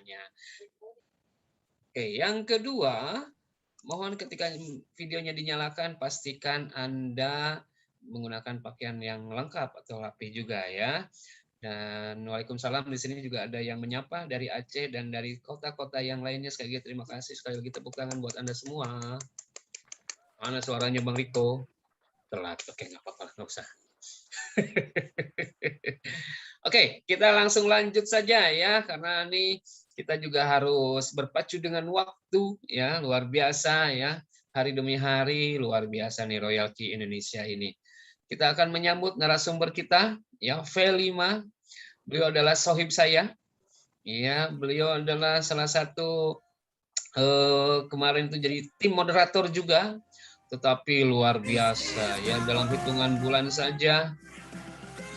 semuanya. Oke, yang kedua, mohon ketika videonya dinyalakan, pastikan Anda menggunakan pakaian yang lengkap atau rapi juga ya. Dan waalaikumsalam, di sini juga ada yang menyapa dari Aceh dan dari kota-kota yang lainnya. Sekali lagi terima kasih, sekali lagi tepuk tangan buat Anda semua. Mana suaranya Bang Riko? Telat, oke nggak apa-apa, nggak usah. Oke, kita langsung lanjut saja ya, karena ini kita juga harus berpacu dengan waktu ya, luar biasa ya. Hari demi hari luar biasa nih Royalty Indonesia ini. Kita akan menyambut narasumber kita ya, V5. Beliau adalah sohib saya. Ya, beliau adalah salah satu kemarin itu jadi tim moderator juga, tetapi luar biasa ya, dalam hitungan bulan saja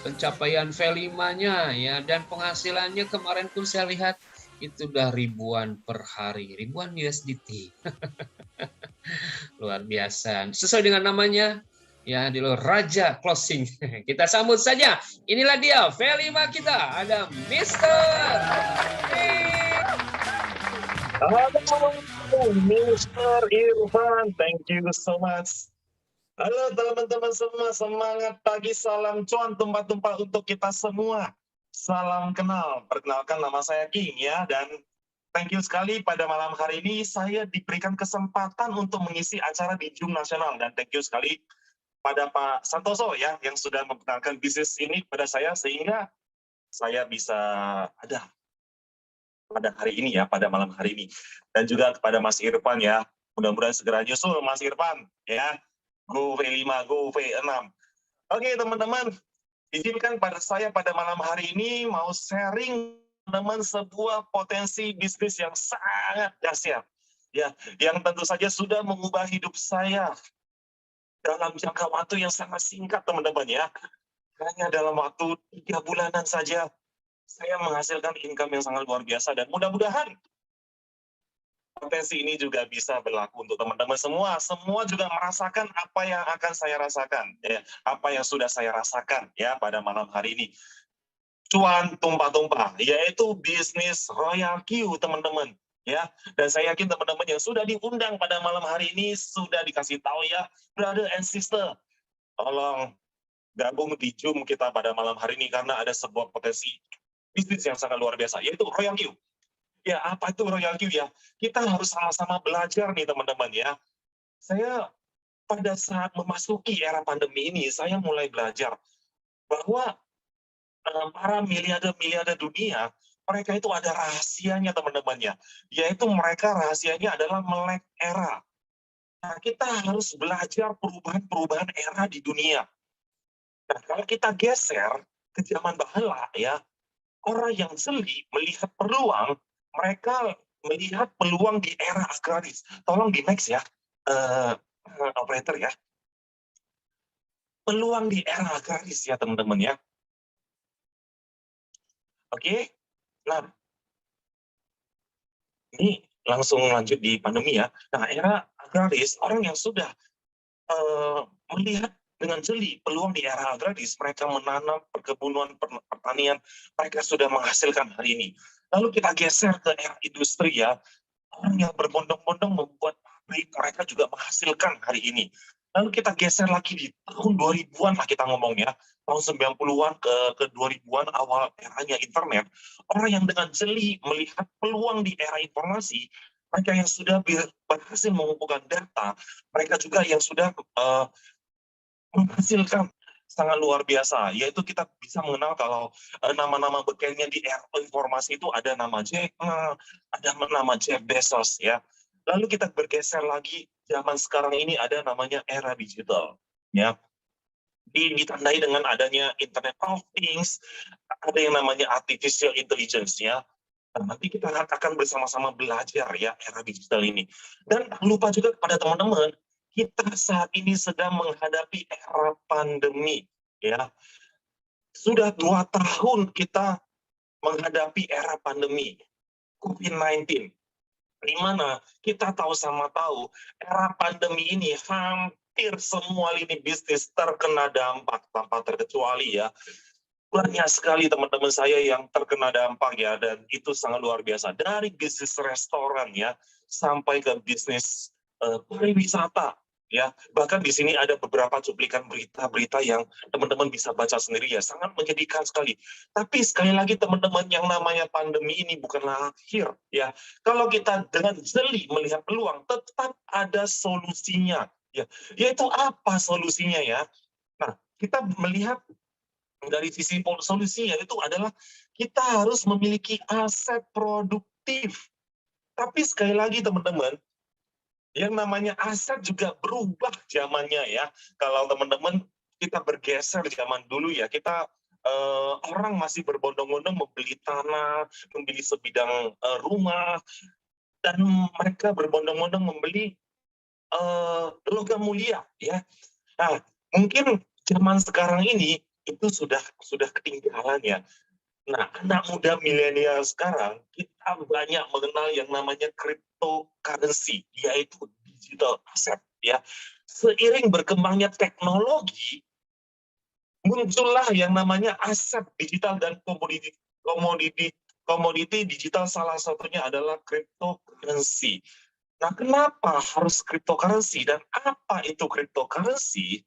pencapaian V5-nya ya, dan penghasilannya kemarin pun saya lihat itu udah ribuan per hari, ribuan USDT. Luar biasa. Sesuai dengan namanya ya, di luar Raja Closing. Kita sambut saja. Inilah dia V5 kita, ada Mister Halo, Mr. Irfan, thank you so much. Halo teman-teman semua, semangat pagi, salam cuan tumpah-tumpah untuk kita semua. Salam kenal, perkenalkan nama saya King ya, dan thank you sekali pada malam hari ini saya diberikan kesempatan untuk mengisi acara di Zoom Nasional, dan thank you sekali pada Pak Santoso ya, yang sudah memperkenalkan bisnis ini kepada saya, sehingga saya bisa ada pada hari ini ya, pada malam hari ini. Dan juga kepada Mas Irfan ya, mudah-mudahan segera nyusul Mas Irfan ya. Go V5, Go V6. Oke teman-teman, izinkan pada saya pada malam hari ini mau sharing teman sebuah potensi bisnis yang sangat dahsyat. Ya, yang tentu saja sudah mengubah hidup saya dalam jangka waktu yang sangat singkat teman-teman ya. Hanya dalam waktu 3 bulanan saja saya menghasilkan income yang sangat luar biasa, dan mudah-mudahan potensi ini juga bisa berlaku untuk teman-teman semua. Semua juga merasakan apa yang akan saya rasakan, ya, apa yang sudah saya rasakan ya pada malam hari ini. Cuan tumpah-tumpah, yaitu bisnis Royal Q teman-teman. Ya, dan saya yakin teman-teman yang sudah diundang pada malam hari ini sudah dikasih tahu ya, brother and sister, tolong gabung di Zoom kita pada malam hari ini karena ada sebuah potensi bisnis yang sangat luar biasa, yaitu Royal Q. Ya, apa itu Royal Q ya? Kita harus sama-sama belajar nih teman-teman ya. Saya pada saat memasuki era pandemi ini, saya mulai belajar bahwa para miliarder-miliarder dunia, mereka itu ada rahasianya teman-teman ya. Yaitu mereka rahasianya adalah melek era. Nah, kita harus belajar perubahan-perubahan era di dunia. Nah, kalau kita geser ke zaman bahala ya, orang yang jeli melihat peluang, mereka melihat peluang di era agraris. Tolong di next ya, operator ya. Peluang di era agraris ya teman-teman ya. Oke, nah ini langsung lanjut di pandemi ya. Nah, era agraris, orang yang sudah melihat dengan jeli peluang di era agraris, mereka menanam perkebunan, pertanian, mereka sudah menghasilkan hari ini. Lalu kita geser ke era industri ya, orang yang berbondong-bondong membuat pabrik, mereka juga menghasilkan hari ini. Lalu kita geser lagi di tahun 2000-an lah kita ngomong ya, tahun 90-an ke 2000-an awal eranya internet, orang yang dengan jeli melihat peluang di era informasi, mereka yang sudah berhasil mengumpulkan data, mereka juga yang sudah menghasilkan sangat luar biasa, yaitu kita bisa mengenal kalau nama-nama bekennya di era informasi itu ada nama Jack Ma, ada nama Jeff Bezos ya. Lalu kita bergeser lagi, zaman sekarang ini ada namanya era digital ya. Ditandai dengan adanya Internet of Things, ada yang namanya artificial intelligence ya. Nah, nanti kita akan bersama-sama belajar ya era digital ini. Dan lupa juga kepada teman-teman, kita saat ini sedang menghadapi era pandemi ya. Sudah 2 tahun kita menghadapi era pandemi COVID-19, di mana kita sama tahu era pandemi ini hampir semua lini bisnis terkena dampak tanpa terkecuali ya. banyak sekali teman-teman saya yang terkena dampak ya, dan itu sangat luar biasa. Dari bisnis restoran ya, sampai ke bisnis pariwisata ya. Bahkan di sini ada beberapa cuplikan berita-berita yang teman-teman bisa baca sendiri ya, sangat menyedihkan sekali. Tapi sekali lagi teman-teman, yang namanya pandemi ini bukanlah akhir ya. Kalau kita dengan jeli melihat peluang, tetap ada solusinya ya. Yaitu apa solusinya ya? Nah, kita melihat dari sisi solusinya itu adalah kita harus memiliki aset produktif. Tapi sekali lagi teman-teman, yang namanya aset juga berubah zamannya ya. Kalau teman-teman kita bergeser zaman dulu ya, kita orang masih berbondong-bondong membeli tanah, membeli sebidang rumah, dan mereka berbondong-bondong membeli logam mulia ya. Nah, mungkin zaman sekarang ini itu sudah ketinggalan ya. Nah, anak muda milenial sekarang, kita banyak mengenal yang namanya cryptocurrency, yaitu digital asset ya. Seiring berkembangnya teknologi, muncullah yang namanya aset digital dan komoditi digital, salah satunya adalah cryptocurrency. Nah, kenapa harus cryptocurrency dan apa itu cryptocurrency?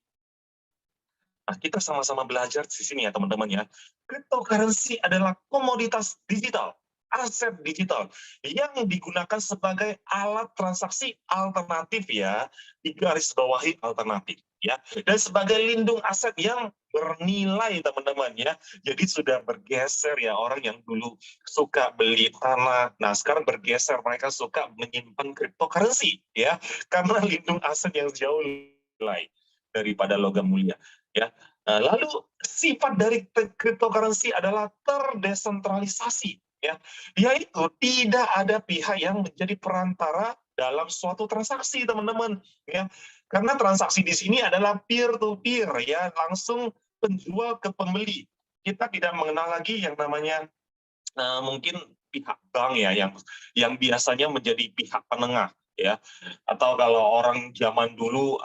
Nah, kita sama-sama belajar di sini ya teman-teman ya. Cryptocurrency adalah komoditas digital, aset digital yang digunakan sebagai alat transaksi alternatif ya, di garis bawahi alternatif ya, dan sebagai lindung aset yang bernilai teman-teman ya. Jadi sudah bergeser ya, orang yang dulu suka beli tanah, nah sekarang bergeser, mereka suka menyimpan cryptocurrency ya, karena lindung aset yang jauh nilai daripada logam mulia ya. Lalu sifat dari cryptocurrency adalah terdesentralisasi ya, yaitu tidak ada pihak yang menjadi perantara dalam suatu transaksi teman-teman ya, karena transaksi di sini adalah peer to peer ya, langsung penjual ke pembeli. Kita tidak mengenal lagi yang namanya mungkin pihak bank ya, yang biasanya menjadi pihak penengah ya, atau kalau orang zaman dulu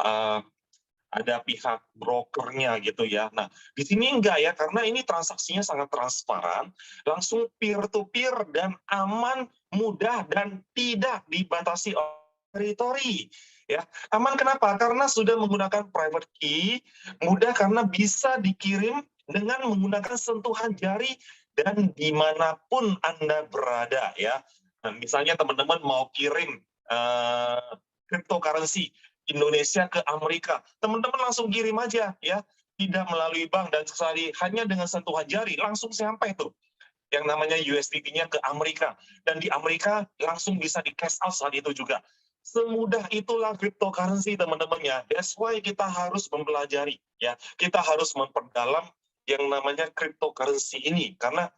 ada pihak brokernya gitu ya. Nah, di sini enggak ya, karena ini transaksinya sangat transparan, langsung peer to peer dan aman, mudah dan tidak dibatasi oleh teritori. Ya, aman kenapa? Karena sudah menggunakan private key, mudah karena bisa dikirim dengan menggunakan sentuhan jari dan dimanapun Anda berada ya. Nah, misalnya teman-teman mau kirim cryptocurrency Indonesia ke Amerika, teman-teman langsung kirim aja ya, tidak melalui bank, dan sekali hanya dengan sentuhan jari langsung sampai tuh yang namanya USDT-nya ke Amerika, dan di Amerika langsung bisa di cash out saat itu juga. Semudah itulah cryptocurrency teman-teman ya. That's why kita harus mempelajari ya, kita harus memperdalam yang namanya cryptocurrency ini, karena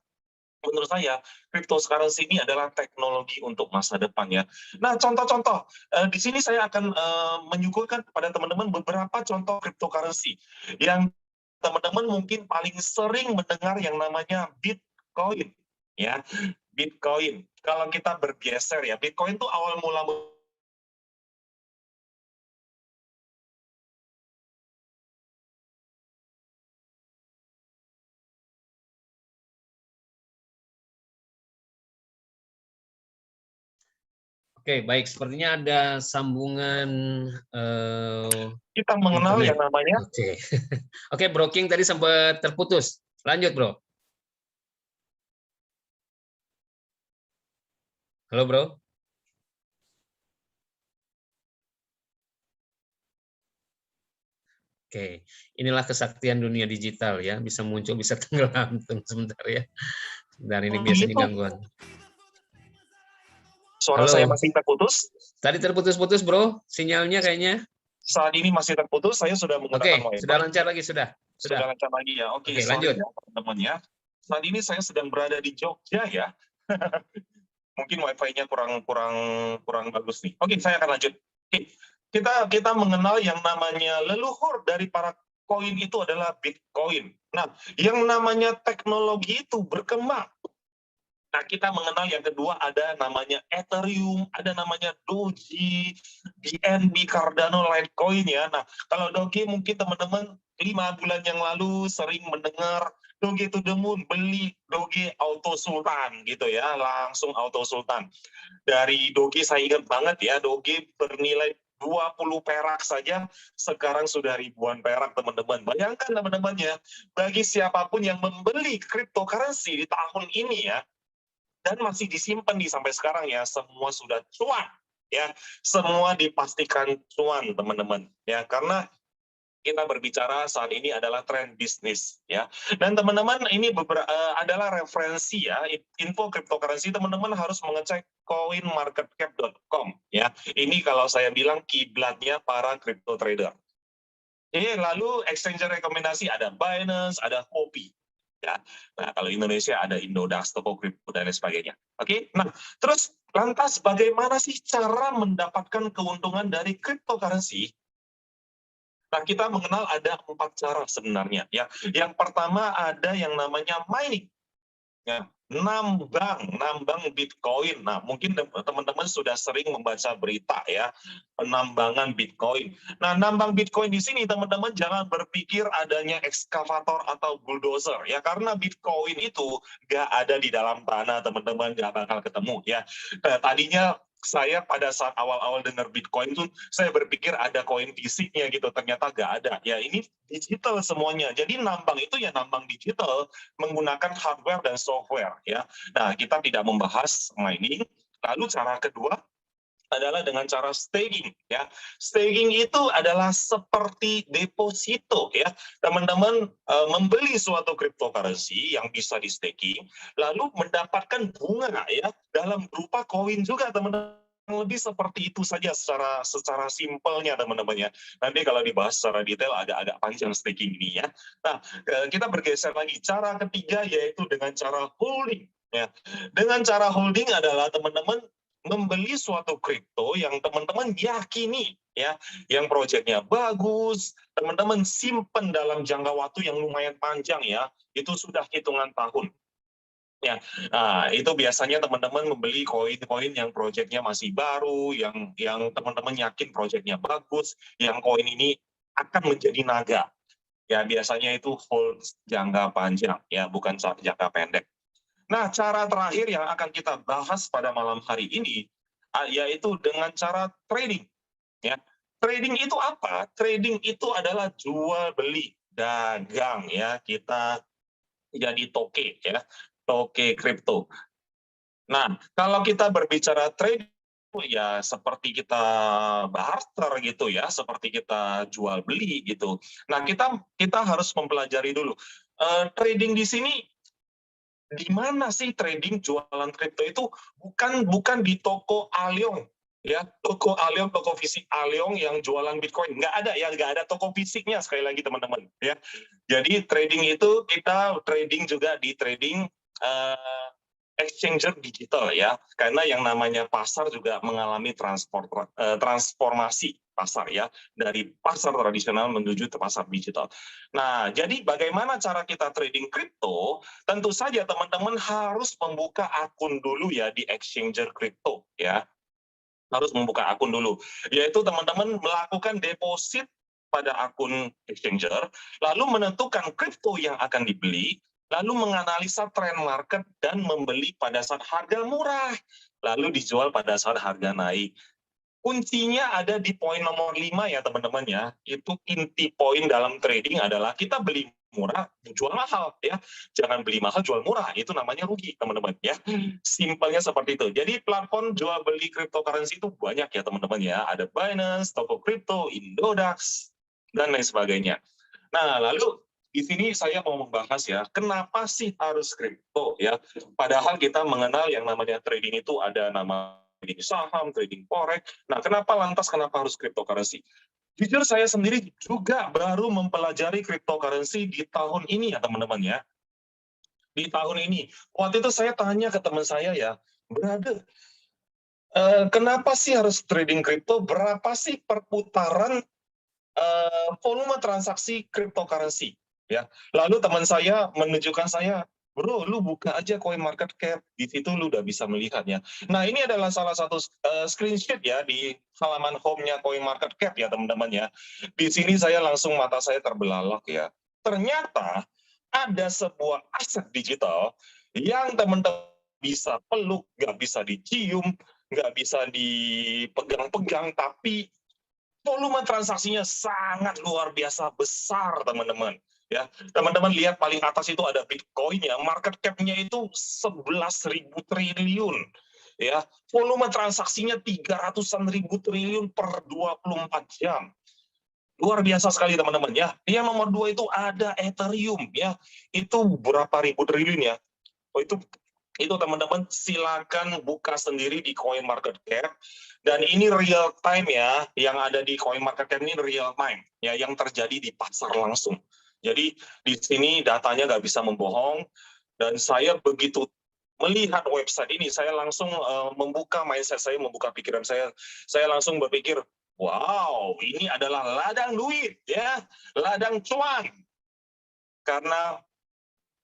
menurut saya cryptocurrency ini adalah teknologi untuk masa depan ya. Nah, contoh-contoh di sini saya akan menyuguhkan kepada teman-teman beberapa contoh cryptocurrency yang teman-teman mungkin paling sering mendengar yang namanya Bitcoin ya. Bitcoin. Kalau kita bergeser ya, Bitcoin itu awal mula. Oke, baik. Sepertinya ada sambungan Kita mengenal internet. yang namanya. Oke, oke, Bro King tadi sempat terputus. Lanjut, Bro. Halo, Bro. Oke, inilah kesaktian dunia digital ya, bisa muncul, bisa tenggelam sebentar ya. Dan ini biasanya gangguan. Suara saya masih terputus? Tadi terputus-putus, Bro, sinyalnya kayaknya. Saat ini masih terputus, saya sudah menggunakan Oke, sudah lancar lagi, sudah. Sudah lancar lagi ya. Oke, lanjut. Ya, teman-teman ya. Saat ini saya sedang berada di Jogja ya. Mungkin wifi-nya kurang bagus nih. Oke, saya akan lanjut. Oke, kita mengenal yang namanya leluhur dari para koin itu adalah Bitcoin. Nah, yang namanya teknologi itu berkembang. Nah, kita mengenal yang kedua ada namanya Ethereum, ada namanya Doji, BNB, Cardano, Litecoin ya. Nah, kalau Doge mungkin teman-teman 5 bulan yang lalu sering mendengar Doge to the moon, beli Doge Auto Sultan gitu ya, langsung Auto Sultan. Dari Doge saya ingat banget ya, Doge bernilai 20 perak saja, sekarang sudah ribuan perak teman-teman. Bayangkan teman-teman ya, bagi siapapun yang membeli cryptocurrency di tahun ini ya, dan masih disimpan di sampai sekarang ya, semua sudah cuan ya, semua dipastikan cuan teman-teman ya, karena kita berbicara saat ini adalah tren bisnis ya. Dan teman-teman ini adalah referensi ya, info cryptocurrency teman-teman harus mengecek coinmarketcap.com ya. Ini kalau saya bilang kiblatnya para crypto trader. Lalu exchange rekomendasi ada Binance, ada Huobi. Ya. Nah, kalau Indonesia ada Indodax, Toko Kripto dan lain sebagainya. Oke. Nah, terus lantas bagaimana sih cara mendapatkan keuntungan dari cryptocurrency? Nah, kita mengenal ada 4 cara sebenarnya ya. Yang pertama ada yang namanya mining. Ya, nambang Bitcoin. Nah, mungkin teman-teman sudah sering membaca berita ya, penambangan Bitcoin. Nah, nambang Bitcoin di sini teman-teman jangan berpikir adanya ekskavator atau bulldozer ya, karena Bitcoin itu nggak ada di dalam tanah teman-teman, nggak bakal ketemu ya. Nah, tadinya saya pada saat awal-awal dengar Bitcoin tuh saya berpikir ada koin fisiknya gitu, ternyata nggak ada. Ya, ini digital semuanya. Jadi nambang itu ya nambang digital menggunakan hardware dan software ya. Nah, kita tidak membahas mining. Lalu cara kedua adalah dengan cara staking ya. Staking itu adalah seperti deposito ya. Teman-teman membeli suatu cryptocurrency yang bisa di staking lalu mendapatkan bunga ya dalam berupa koin juga teman-teman. Lebih seperti itu saja secara simpelnya teman-teman ya. Nanti kalau dibahas secara detail agak-agak panjang staking ini ya. Nah, kita bergeser lagi. Cara ketiga yaitu dengan cara holding ya. Dengan cara holding adalah teman-teman membeli suatu kripto yang teman-teman yakini ya, yang proyeknya bagus, teman-teman simpen dalam jangka waktu yang lumayan panjang ya, itu sudah hitungan tahun. Ya, nah, itu biasanya teman-teman membeli koin-koin yang proyeknya masih baru, yang teman-teman yakin proyeknya bagus, yang koin ini akan menjadi naga. Ya, biasanya itu hold jangka panjang ya, bukan jangka pendek. Nah, cara terakhir yang akan kita bahas pada malam hari ini yaitu dengan cara trading. Ya, trading itu apa? Trading itu adalah jual beli, dagang ya. Kita jadi toke ya, toke kripto. Nah, kalau kita berbicara trading ya seperti kita barter gitu ya, seperti kita jual beli gitu. Nah, kita harus mempelajari dulu. Trading di sini di mana sih trading jualan kripto itu bukan di toko Alyong ya, toko Alyong, toko fisik Alyong yang jualan Bitcoin nggak ada ya, nggak ada toko fisiknya sekali lagi teman-teman ya. Jadi trading itu kita trading juga di trading exchanger digital ya, karena yang namanya pasar juga mengalami transformasi pasar ya, dari pasar tradisional menuju ke pasar digital. Nah, jadi bagaimana cara kita trading kripto? Tentu saja teman-teman harus membuka akun dulu ya di exchanger kripto ya. Harus membuka akun dulu. Yaitu teman-teman melakukan deposit pada akun exchanger, lalu menentukan kripto yang akan dibeli, lalu menganalisa tren market dan membeli pada saat harga murah, lalu dijual pada saat harga naik. Kuncinya ada di poin nomor 5 ya teman-teman ya. Itu inti poin dalam trading adalah kita beli murah, jual mahal ya. Jangan beli mahal, jual murah. Itu namanya rugi teman-teman ya. Simpelnya seperti itu. Jadi platform jual beli cryptocurrency itu banyak ya teman-teman ya. Ada Binance, Toko Kripto, Indodax, dan lain sebagainya. Nah, lalu di sini saya mau membahas ya, kenapa sih harus kripto ya? Padahal kita mengenal yang namanya trading itu ada nama trading saham, trading forex. Nah, kenapa harus cryptocurrency? Jujur saya sendiri juga baru mempelajari cryptocurrency di tahun ini ya teman-teman ya. Di tahun ini. Waktu itu saya tanya ke teman saya ya, brother, kenapa sih harus trading kripto? Berapa sih perputaran volume transaksi cryptocurrency? Ya, lalu teman saya menunjukkan saya, bro, lu buka aja CoinMarketCap, di situ lu udah bisa melihatnya. Nah, ini adalah salah satu screenshot ya di halaman home-nya CoinMarketCap ya teman-teman ya. Di sini saya langsung mata saya terbelalak ya. Ternyata ada sebuah aset digital yang teman-teman bisa peluk, nggak bisa dicium, nggak bisa dipegang-pegang, tapi volume transaksinya sangat luar biasa besar, teman-teman. Ya, teman-teman lihat paling atas itu ada Bitcoin ya, market cap-nya itu 11.000 triliun. Ya, volume transaksinya 300-an ribu triliun per 24 jam. Luar biasa sekali teman-teman ya. Yang nomor 2 itu ada Ethereum ya. Itu berapa ribu triliun ya. Oh, itu teman-teman silakan buka sendiri di CoinMarketCap, dan ini real time ya, yang ada di CoinMarketCap ini real time ya, yang terjadi di pasar langsung. Jadi di sini datanya nggak bisa membohong, dan saya begitu melihat website ini, saya langsung membuka mindset saya, membuka pikiran saya langsung berpikir, wow, ini adalah ladang duit ya, ladang cuan, karena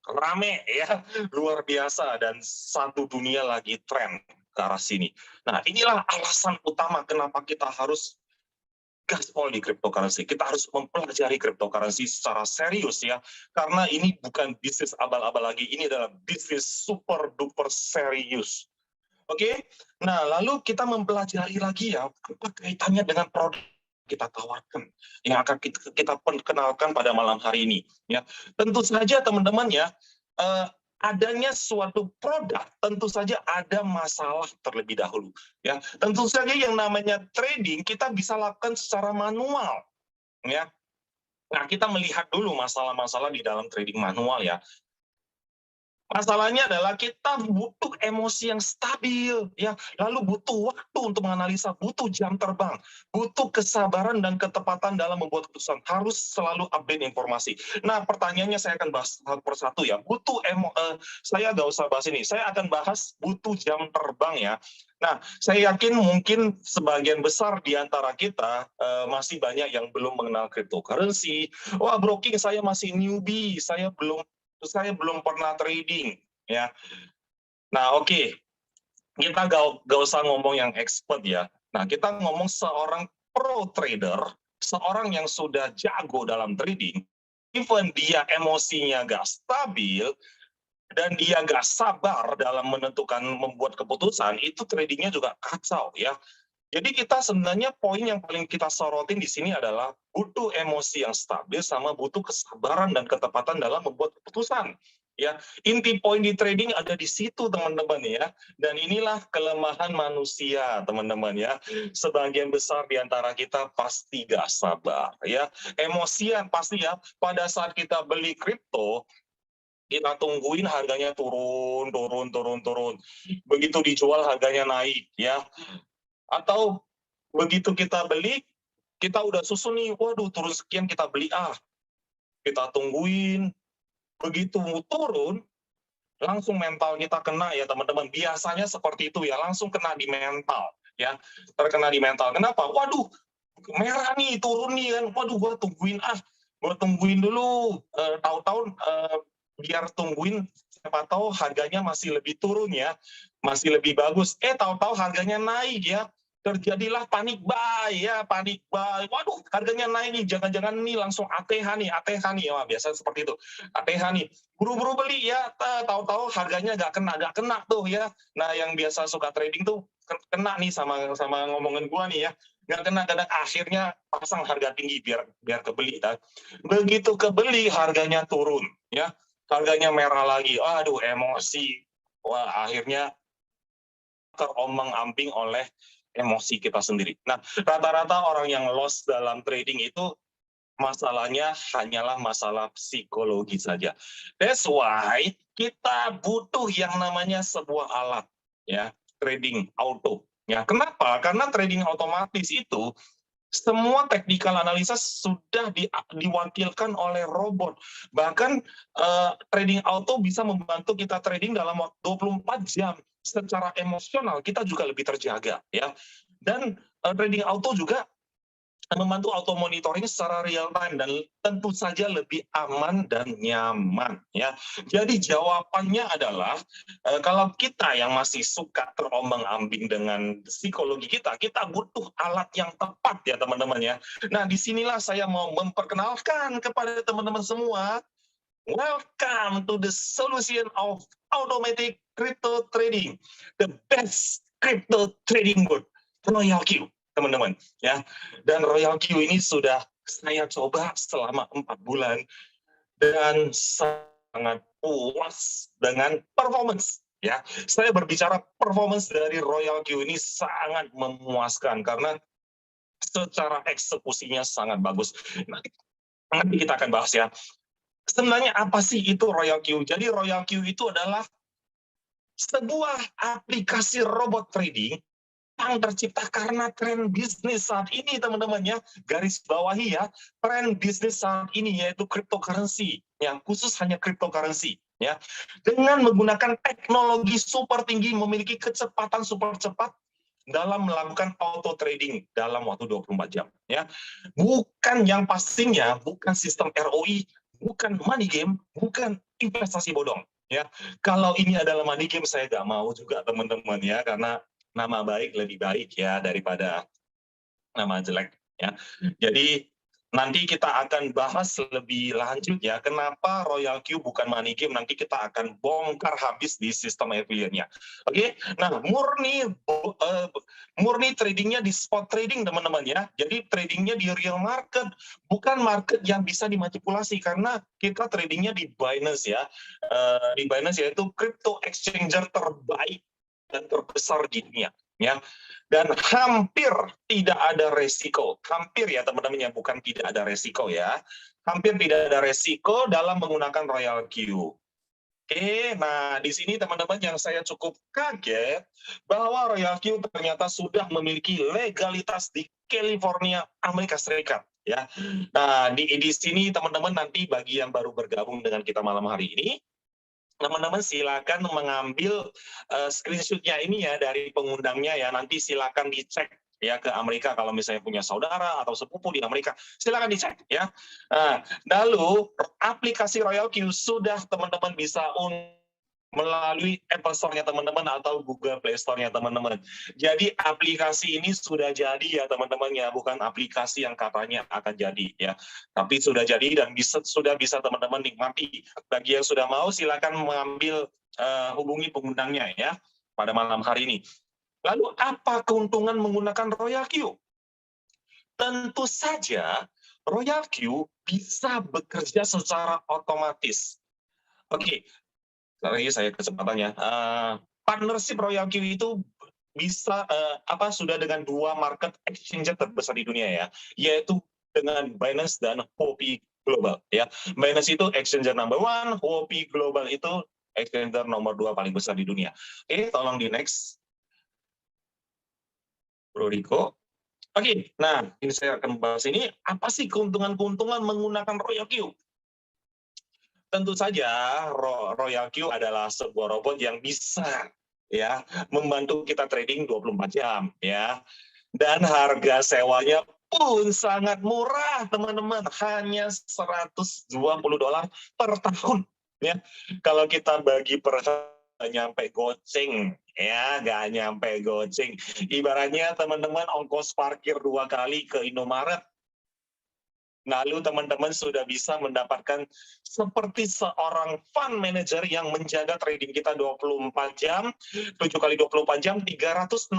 rame ya, luar biasa, dan satu dunia lagi tren ke arah sini. Nah, inilah alasan utama kenapa kita harus gaspol di cryptocurrency. Kita harus mempelajari cryptocurrency secara serius ya, karena ini bukan bisnis abal-abal lagi, ini adalah bisnis super duper serius. Oke, nah lalu kita mempelajari lagi ya, apa kaitannya dengan produk kita tawarkan yang akan kita perkenalkan pada malam hari ini ya. Tentu saja teman-teman ya, adanya suatu produk tentu saja ada masalah terlebih dahulu ya. Tentu saja yang namanya trading kita bisa lakukan secara manual ya. Nah, kita melihat dulu masalah-masalah di dalam trading manual ya. Masalahnya adalah kita butuh emosi yang stabil, ya. Lalu butuh waktu untuk menganalisa, butuh jam terbang, butuh kesabaran dan ketepatan dalam membuat keputusan. Harus selalu update informasi. Nah, pertanyaannya saya akan bahas satu persatu ya. Saya nggak usah bahas ini. Saya akan bahas butuh jam terbang ya. Nah, saya yakin mungkin sebagian besar di antara kita masih banyak yang belum mengenal cryptocurrency. Wah, broking saya masih newbie, saya belum pernah trading ya. Nah, oke, kita gak usah ngomong yang expert ya. Nah, kita ngomong seorang pro trader, seorang yang sudah jago dalam trading, even dia emosinya gak stabil dan dia gak sabar dalam membuat keputusan, itu tradingnya juga kacau ya. Jadi kita sebenarnya poin yang paling kita sorotin di sini adalah butuh emosi yang stabil sama butuh kesabaran dan ketepatan dalam membuat keputusan. Ya, inti poin di trading ada di situ teman-teman ya. Dan inilah kelemahan manusia teman-teman ya. Sebagian besar di antara kita pasti gak sabar ya. Emosian pasti ya. Pada saat kita beli kripto, kita tungguin harganya turun. Begitu dijual harganya naik ya. Atau begitu kita beli, kita udah susun nih, waduh turun sekian kita beli, kita tungguin, begitu turun, langsung mental kita kena ya teman-teman. Biasanya seperti itu ya, langsung kena di mental ya, terkena di mental. Kenapa? Waduh, merah nih, turun nih kan, waduh gua tungguin dulu, tahu-tahu biar tungguin, siapa tahu harganya masih lebih turun ya, masih lebih bagus. Tahu-tahu harganya naik ya, terjadilah panik buy ya, panik buy. Waduh, harganya naik nih, jangan-jangan nih langsung ATH nih. Wah, biasa seperti itu. ATH nih, buru-buru beli ya, tahu-tahu harganya nggak kena tuh ya. Nah, yang biasa suka trading tuh kena nih sama ngomongin gua nih ya. Nggak kena, kadang akhirnya pasang harga tinggi biar kebeli. Begitu kebeli harganya turun ya, harganya merah lagi. Aduh, emosi. Wah, akhirnya terombang-ambing oleh emosi kita sendiri. Nah, rata-rata orang yang loss dalam trading itu masalahnya hanyalah masalah psikologi saja. That's why kita butuh yang namanya sebuah alat ya, trading auto. Ya, kenapa? Karena trading otomatis itu semua technical analysis sudah diwakilkan oleh robot. Bahkan trading auto bisa membantu kita trading dalam waktu 24 jam. Secara emosional kita juga lebih terjaga ya. Dan trading auto juga membantu auto monitoring secara real time dan tentu saja lebih aman dan nyaman ya. Jadi jawabannya adalah kalau kita yang masih suka terombang-ambing dengan psikologi kita butuh alat yang tepat ya teman-teman ya. Nah, disinilah saya mau memperkenalkan kepada teman-teman semua Welcome to the solution of automatic crypto trading, the best crypto trading board, Royal Q, teman-teman. Ya, dan Royal Q ini sudah saya coba selama 4 bulan dan sangat puas dengan performance. Ya, saya berbicara performance dari Royal Q ini sangat memuaskan karena secara eksekusinya sangat bagus. Nanti kita akan bahas ya. Sebenarnya apa sih itu Royal Q? Jadi Royal Q itu adalah sebuah aplikasi robot trading yang tercipta karena tren bisnis saat ini, teman-teman ya. Garis bawahi ya, tren bisnis saat ini yaitu cryptocurrency, yang khusus hanya cryptocurrency ya. Dengan menggunakan teknologi super tinggi, memiliki kecepatan super cepat dalam melakukan auto trading dalam waktu 24 jam ya. Bukan yang pastinya, bukan sistem ROI, bukan money game, bukan investasi bodong ya. Kalau ini adalah money game saya nggak mau juga teman-teman ya, karena nama baik lebih baik ya daripada nama jelek ya. Jadi nanti kita akan bahas lebih lanjut ya, kenapa Royal Q bukan money game, nanti kita akan bongkar habis di sistem affiliate-nya. Oke, nah murni tradingnya di spot trading teman-teman ya, jadi tradingnya di real market, bukan market yang bisa dimanipulasi, karena kita tradingnya di Binance ya, di Binance yaitu crypto exchanger terbaik dan terbesar di dunia ya. Dan hampir tidak ada resiko, hampir ya teman-teman, yang bukan tidak ada resiko ya, hampir tidak ada resiko dalam menggunakan Royal Q. Oke, nah di sini teman-teman yang saya cukup kaget bahwa Royal Q ternyata sudah memiliki legalitas di California, Amerika Serikat ya. Nah di sini teman-teman, nanti bagi yang baru bergabung dengan kita malam hari ini, teman-teman silakan mengambil screenshotnya ini ya dari pengundangnya ya, nanti silakan dicek ya ke Amerika kalau misalnya punya saudara atau sepupu di Amerika, silakan dicek ya. Nah, lalu aplikasi Royal Q sudah teman-teman bisa melalui Apple Store-nya teman-teman atau Google Play Store-nya teman-teman. Jadi aplikasi ini sudah jadi ya teman-teman ya, bukan aplikasi yang katanya akan jadi ya, tapi sudah jadi dan sudah bisa teman-teman nikmati. Bagi yang sudah mau silakan mengambil hubungi pengundangnya ya pada malam hari ini. Lalu apa keuntungan menggunakan Royal Q? Tentu saja Royal Q bisa bekerja secara otomatis. Oke, lagi saya kesempatannya. Partnership Royal Q itu bisa sudah dengan 2 market exchange terbesar di dunia ya, yaitu dengan Binance dan Huobi Global ya. Binance itu exchanger number 1, Huobi Global itu exchanger nomor 2 paling besar di dunia. Oke, tolong di next, Bro Riko. Oke, nah ini saya akan bahas ini, apa sih keuntungan-keuntungan menggunakan Royal Q? Tentu saja Royal Q adalah sebuah robot yang bisa ya membantu kita trading 24 jam ya. Dan harga sewanya pun sangat murah teman-teman, hanya $120 per tahun ya. Kalau kita bagi per nyampe goceng ya, nggak nyampe goceng. Ibaratnya teman-teman ongkos parkir 2 kali ke Indomaret, lalu teman-teman sudah bisa mendapatkan seperti seorang fund manager yang menjaga trading kita 24 jam, 7 kali 24 jam, 365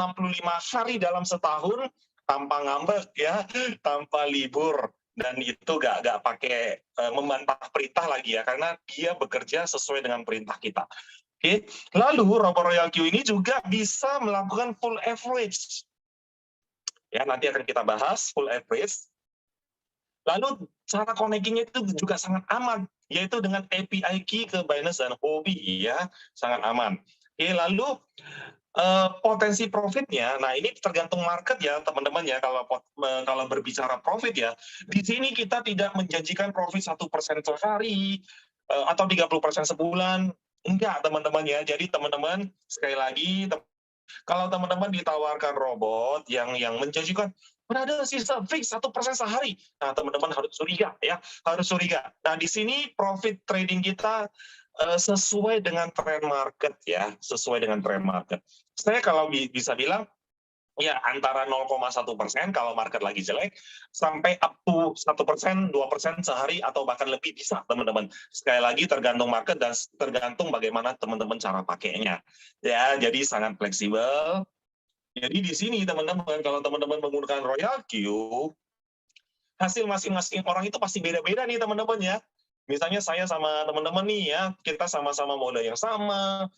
hari dalam setahun, tanpa ngambek ya, tanpa libur. Dan itu nggak pakai membantah perintah lagi ya, karena dia bekerja sesuai dengan perintah kita. Oke. Lalu robot Royal Q ini juga bisa melakukan full average. Ya, nanti akan kita bahas full average. Lalu cara connecting-nya itu juga sangat aman, yaitu dengan API key ke Binance dan Huobi ya, sangat aman. Oke, lalu potensi profitnya, nah ini tergantung market ya teman-teman ya, kalau berbicara profit ya, di sini kita tidak menjanjikan profit 1% sehari atau 30% sebulan, enggak teman-teman ya. Jadi teman-teman sekali lagi, kalau teman-teman ditawarkan robot yang menjanjikan berada sisa fix 1% sehari, nah teman-teman harus curiga ya, harus curiga. Nah di sini profit trading kita sesuai dengan tren market ya, sesuai dengan tren market. Saya kalau bisa bilang Ya, antara 0,1% kalau market lagi jelek, sampai up to 1%, 2% sehari, atau bahkan lebih bisa, teman-teman. Sekali lagi tergantung market dan tergantung bagaimana teman-teman cara pakainya. Ya, jadi sangat fleksibel. Jadi di sini teman-teman, kalau teman-teman menggunakan Royal Q, hasil masing-masing orang itu pasti beda-beda nih teman-teman ya. Misalnya saya sama teman-teman nih ya, kita sama-sama modal yang sama,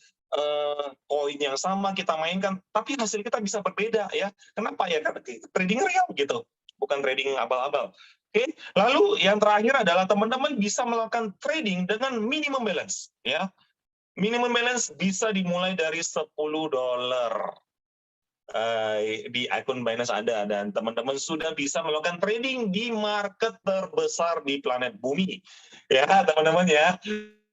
koin yang sama kita mainkan, tapi hasil kita bisa berbeda ya. Kenapa ya? Karena trading real gitu, bukan trading abal-abal. Oke, lalu yang terakhir adalah teman-teman bisa melakukan trading dengan minimum balance ya. Minimum balance bisa dimulai dari $10 di akun Binance Anda, dan teman-teman sudah bisa melakukan trading di market terbesar di planet bumi. Ya, teman-teman ya.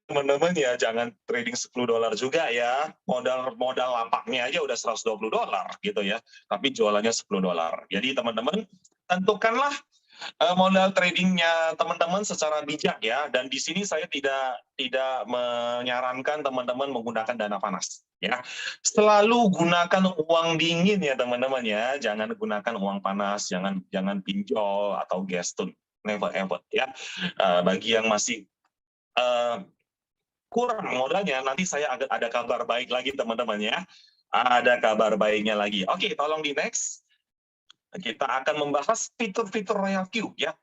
Teman-teman ya jangan trading $10 juga ya. Modal lapaknya aja udah $120 gitu ya. Tapi jualannya $10. Jadi teman-teman tentukanlah modal tradingnya teman-teman secara bijak ya, dan di sini saya tidak menyarankan teman-teman menggunakan dana panas ya. Selalu gunakan uang dingin ya teman-teman ya, jangan gunakan uang panas, jangan pinjol atau gestun, never ever ya. Bagi yang masih kurang modalnya, nanti saya ada kabar baik lagi teman-teman ya, ada kabar baiknya lagi. Oke, tolong di next. Kita akan membahas fitur-fitur Royal Q ya.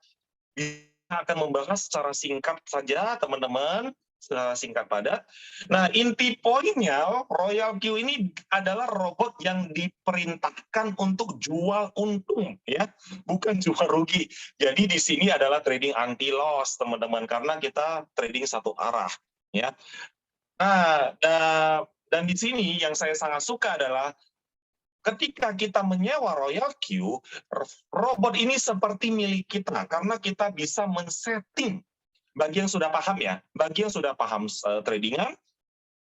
Kita akan membahas secara singkat saja teman-teman, secara singkat padat. Nah, inti poinnya Royal Q ini adalah robot yang diperintahkan untuk jual untung ya, bukan jual rugi. Jadi di sini adalah trading anti loss teman-teman, karena kita trading satu arah ya. Nah, dan di sini yang saya sangat suka adalah ketika kita menyewa Royal Q, robot ini seperti milik kita karena kita bisa men-setting. Bagi yang sudah paham ya, bagi yang sudah paham tradingan,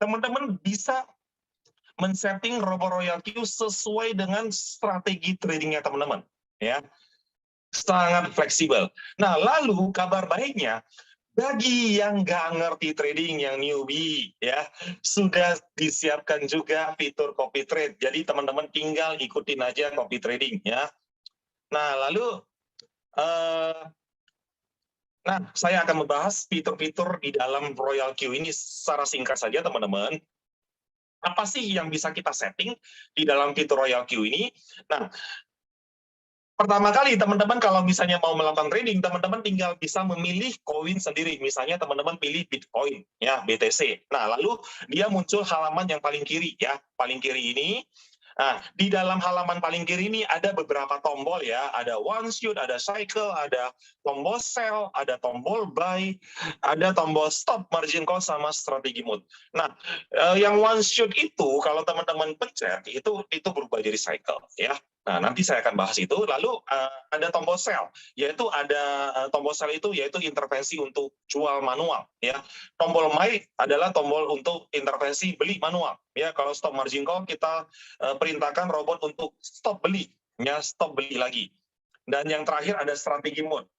teman-teman bisa men-setting robot Royal Q sesuai dengan strategi tradingnya teman-teman. Ya, sangat fleksibel. Nah, lalu kabar baiknya, bagi yang nggak ngerti trading, yang newbie, ya, sudah disiapkan juga fitur copy trade. Jadi teman-teman tinggal ikutin aja copy trading, ya. Nah, lalu, saya akan membahas fitur-fitur di dalam Royal Q ini secara singkat saja, teman-teman. Apa sih yang bisa kita setting di dalam fitur Royal Q ini? Nah, pertama kali teman-teman kalau misalnya mau melakukan trading, teman-teman tinggal bisa memilih koin sendiri. Misalnya teman-teman pilih Bitcoin, ya, BTC. Nah, lalu dia muncul halaman yang paling kiri, ya. Paling kiri ini. Nah, di dalam halaman paling kiri ini ada beberapa tombol ya. Ada one shoot, ada cycle, ada tombol sell, ada tombol buy, ada tombol stop, margin call, sama strategi mode. Nah, yang one shoot itu kalau teman-teman pencet itu berubah jadi cycle, ya. Nah, nanti saya akan bahas itu. Lalu ada tombol sell, yaitu ada tombol sell itu yaitu intervensi untuk jual manual, ya. Tombol buy adalah tombol untuk intervensi beli manual, ya. Kalau stop margin call kita perintahkan robot untuk stop beli, ya, stop beli lagi. Dan yang terakhir ada strategi mode.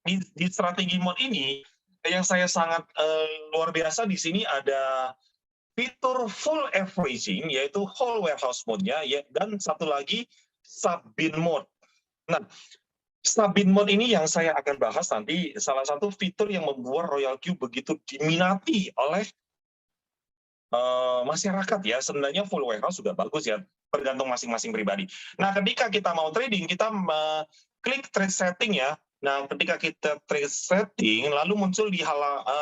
Di strategi mode ini yang saya sangat luar biasa di sini ada fitur full averaging, yaitu whole warehouse mode-nya, ya, dan satu lagi sub-bin mode. Nah, sub-bin mode ini yang saya akan bahas nanti, salah satu fitur yang membuat Royal Q begitu diminati oleh masyarakat ya. Sebenarnya full warehouse juga bagus ya, tergantung masing-masing pribadi. Nah, ketika kita mau trading, kita klik trade setting ya. Nah, ketika kita trade setting, lalu muncul di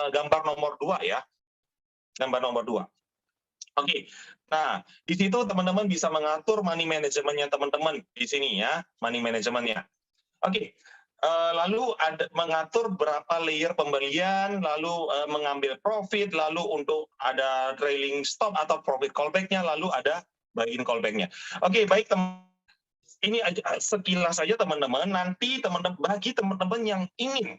gambar nomor 2 ya. Gambar nomor 2. Oke, nah di situ teman-teman bisa mengatur money manajemennya teman-teman di sini ya, money manajemennya. Oke, lalu ada mengatur berapa layer pembelian, lalu mengambil profit, lalu untuk ada trailing stop atau profit callback-nya, lalu ada buy-in callback-nya. Oke, baik ini sekilas saja teman-teman. Nanti bagi teman-teman yang ingin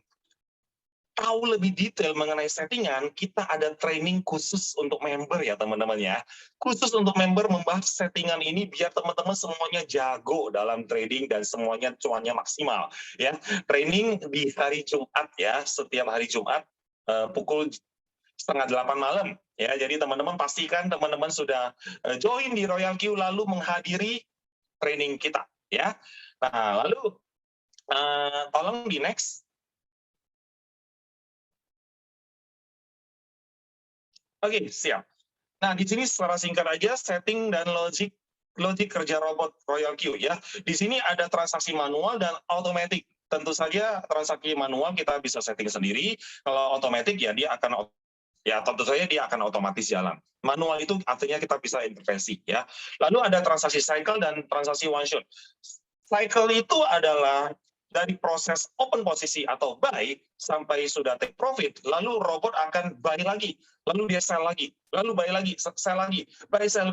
tahu lebih detail mengenai settingan, kita ada training khusus untuk member ya teman-teman ya. Khusus untuk member membahas settingan ini biar teman-teman semuanya jago dalam trading dan semuanya cuannya maksimal ya. Training di hari Jumat ya, setiap hari Jumat pukul 7:30 malam ya. Jadi teman-teman pastikan teman-teman sudah join di Royal Q lalu menghadiri training kita, ya. Nah, lalu tolong di next. Oke, siap. Nah, di sini secara singkat aja setting dan logik kerja robot Royal Q ya. Di sini ada transaksi manual dan otomatis. Tentu saja transaksi manual kita bisa setting sendiri. Kalau otomatis ya dia akan tentu saja dia akan otomatis jalan. Manual itu artinya kita bisa intervensi ya. Lalu ada transaksi cycle dan transaksi one shot. Cycle itu adalah dari proses open posisi atau buy sampai sudah take profit, lalu robot akan buy lagi, lalu dia sell lagi, lalu buy lagi, sell lagi, buy sell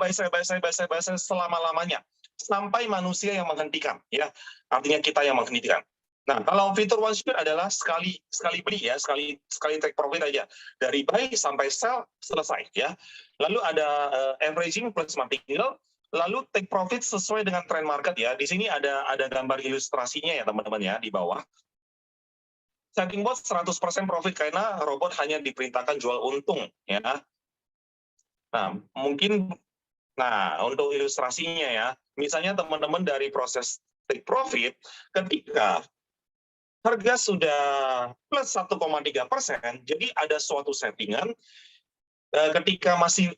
selama-lamanya sampai manusia yang menghentikan ya. Artinya kita yang menghentikan. Nah, kalau fitur one shot adalah sekali beli ya, sekali take profit aja. Dari buy sampai sell selesai ya. Lalu ada averaging plus martingale. Lalu take profit sesuai dengan trend market ya. Di sini ada gambar ilustrasinya ya teman-teman ya di bawah. Setting bot 100% profit karena robot hanya diperintahkan jual untung ya. Nah, mungkin untuk ilustrasinya ya. Misalnya teman-teman dari proses take profit ketika harga sudah plus 1,3%, jadi ada suatu settingan ketika masih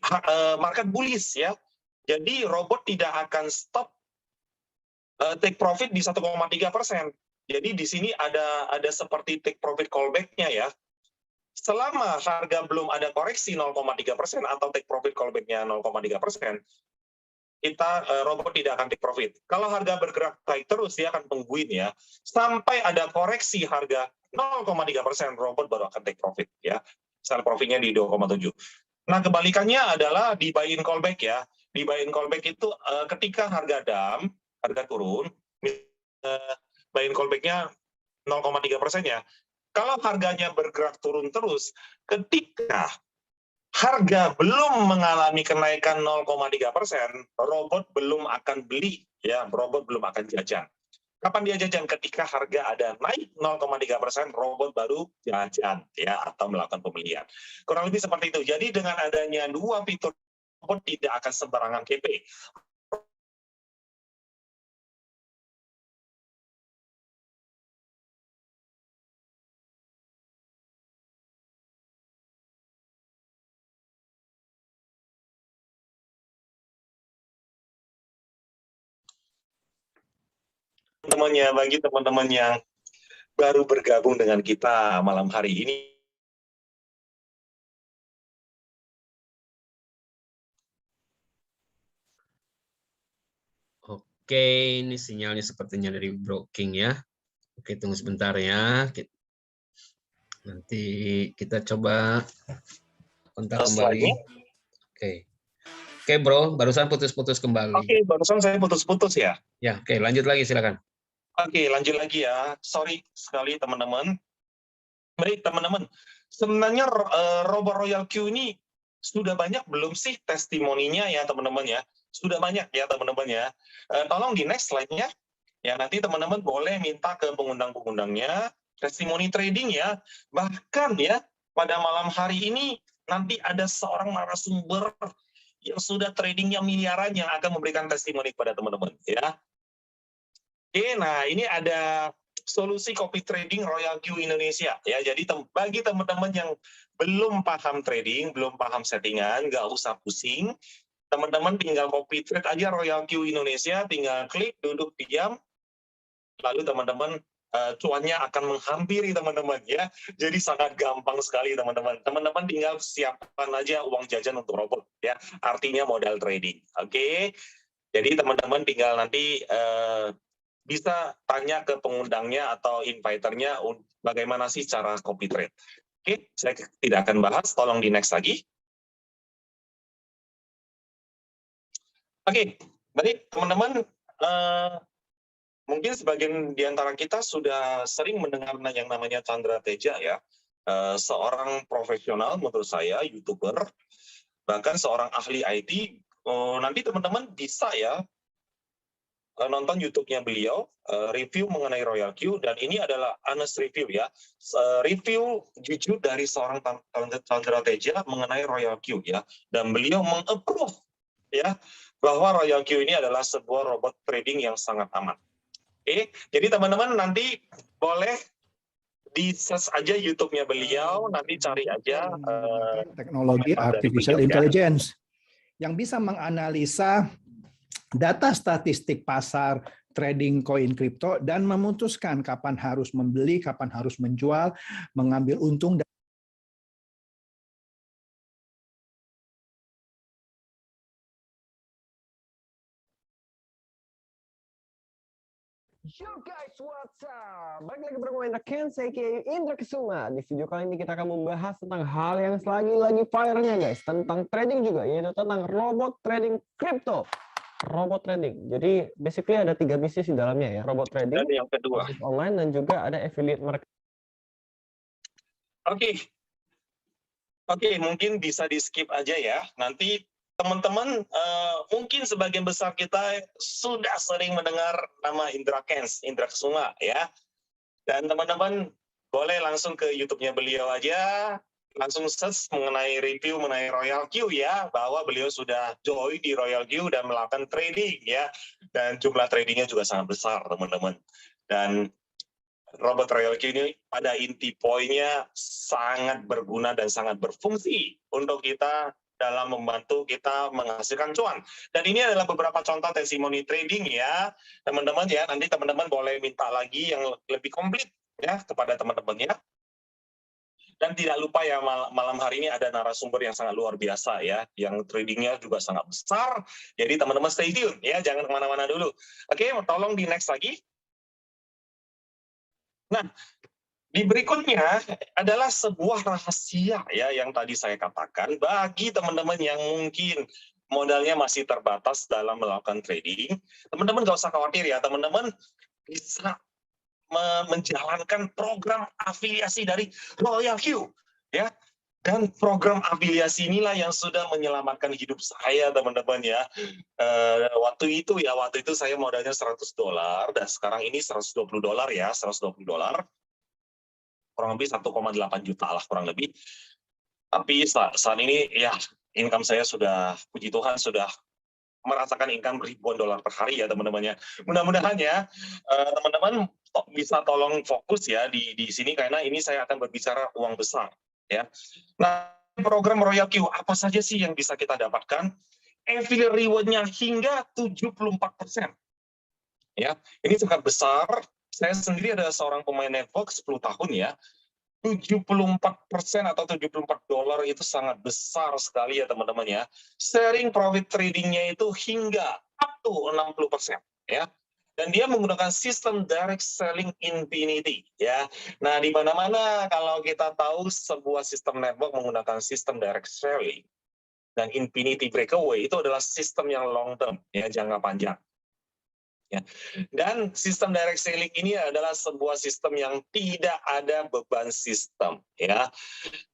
market bullish ya. Jadi robot tidak akan stop take profit di 1,3%. Jadi di sini ada seperti take profit callback-nya ya. Selama harga belum ada koreksi 0,3% atau take profit callback-nya 0,3%, robot tidak akan take profit. Kalau harga bergerak baik terus, dia akan tungguin ya. Sampai ada koreksi harga 0,3%, robot baru akan take profit ya. Sell profit-nya di 2,7. Nah, kebalikannya adalah di buy-in callback ya. Di buy-in callback itu ketika harga turun, buy-in callback-nya 0,3% ya. Kalau harganya bergerak turun terus, ketika harga belum mengalami kenaikan 0,3%, robot belum akan beli ya, robot belum akan jajan. Kapan dia jajan? Ketika harga ada naik 0,3%, robot baru jajan ya atau melakukan pembelian. Kurang lebih seperti itu. Jadi dengan adanya dua fitur, robot tidak akan sembarangan KP. Teman-temannya, bagi teman-teman yang baru bergabung dengan kita malam hari ini. Oke, ini sinyalnya sepertinya dari Broking ya. Oke, tunggu sebentar ya. Nanti kita coba kontak kembali. Oke, bro, barusan putus-putus kembali. Oke, barusan saya putus-putus ya. Ya, oke, lanjut lagi silakan. Oke, lanjut lagi ya. Sorry sekali teman-teman. Baik teman-teman, sebenarnya robot Royal Q ini sudah banyak belum sih testimoninya ya teman-teman ya? Sudah banyak ya teman-teman ya. Tolong di next slide-nya. Ya, nanti teman-teman boleh minta ke pengundang-pengundangnya testimoni trading ya. Bahkan ya, pada malam hari ini nanti ada seorang narasumber yang sudah tradingnya miliaran yang akan memberikan testimoni kepada teman-teman ya. Oke, nah ini ada solusi copy trading Royal Q Indonesia ya. Jadi bagi teman-teman yang belum paham trading, belum paham settingan, nggak usah pusing. Teman-teman tinggal copy trade aja Royal Q Indonesia, tinggal klik, duduk diam, lalu teman-teman cuannya akan menghampiri teman-teman ya. Jadi sangat gampang sekali teman-teman. Teman-teman tinggal siapkan aja uang jajan untuk robot ya. Artinya modal trading. Oke. Jadi teman-teman tinggal nanti bisa tanya ke pengundangnya atau inviternya bagaimana sih cara copy trade. Oke, saya tidak akan bahas, tolong di next lagi. Oke, baik teman-teman, mungkin sebagian di antara kita sudah sering mendengar yang namanya Chandra Teja ya, seorang profesional menurut saya, YouTuber, bahkan seorang ahli IT. Nanti teman-teman bisa ya nonton YouTube-nya beliau, review mengenai Royal Q, dan ini adalah honest review ya, review jujur dari seorang Chandra Teja mengenai Royal Q ya, dan beliau meng-approve ya bahwa Royal Q ini adalah sebuah robot trading yang sangat aman. Oke, jadi teman-teman nanti boleh di search aja YouTube-nya beliau, nanti cari aja teknologi komentar dari artificial beliau, ya. intelligence yang bisa menganalisa data statistik pasar trading koin kripto dan memutuskan kapan harus membeli, kapan harus menjual, mengambil untung. Yo guys, what's up? Balik lagi bersama Indra Ken, saya Indra Kesuma. Di video kali ini kita akan membahas tentang hal yang lagi viralnya guys, tentang trading juga, yaitu tentang robot trading kripto. Robot trading. Jadi basically ada 3 bisnis di dalamnya ya, robot trading, Dan yang kedua, bisnis online, dan juga ada affiliate marketing. Oke, mungkin bisa di skip aja ya. Nanti teman-teman mungkin sebagian besar kita sudah sering mendengar nama Indra Kens, Indra Kesuma ya. Dan teman-teman boleh langsung ke YouTube-nya beliau aja, langsung search mengenai review mengenai Royal Q ya, bahwa beliau sudah join di Royal Q dan melakukan trading ya. Dan jumlah tradingnya juga sangat besar teman-teman. Dan robot Royal Q ini pada inti poinnya sangat berguna dan sangat berfungsi untuk kita dalam membantu kita menghasilkan cuan. Dan ini adalah beberapa contoh testimoni trading ya, teman-teman ya. Nanti teman-teman boleh minta lagi yang lebih komplit ya kepada teman-teman ya. Dan tidak lupa ya, malam hari ini ada narasumber yang sangat luar biasa ya, yang tradingnya juga sangat besar. Jadi teman-teman stay tune ya, jangan kemana-mana dulu. Oke, tolong di next lagi. Nah, di berikutnya adalah sebuah rahasia ya yang tadi saya katakan bagi teman-teman yang mungkin modalnya masih terbatas dalam melakukan trading. Teman-teman nggak usah khawatir ya, teman-teman bisa menjalankan program afiliasi dari Royal Q ya. Dan program afiliasi inilah yang sudah menyelamatkan hidup saya teman-teman ya. Waktu itu saya modalnya $100 dan sekarang ini $120 ya, $120. Kurang lebih 1,8 juta lah kurang lebih. Tapi saat ini ya income saya sudah, puji Tuhan, sudah merasakan income ribuan dolar per hari ya teman-teman ya. Mudah-mudahan ya teman-teman bisa tolong fokus ya di sini, karena ini saya akan berbicara uang besar ya. Nah, program Royal Q apa saja sih yang bisa kita dapatkan? Affiliate reward-nya hingga 74%. Ya, ini sangat besar. Saya sendiri adalah seorang pemain network 10 tahun ya. 74% atau $74 itu sangat besar sekali ya teman-teman ya. Sharing profit tradingnya itu hingga up to 60% ya. Dan dia menggunakan sistem direct selling infinity ya. Nah, di mana-mana kalau kita tahu sebuah sistem network menggunakan sistem direct selling dan infinity breakaway, itu adalah sistem yang long term ya, jangka panjang. Ya. Dan sistem direct selling ini adalah sebuah sistem yang tidak ada beban sistem ya.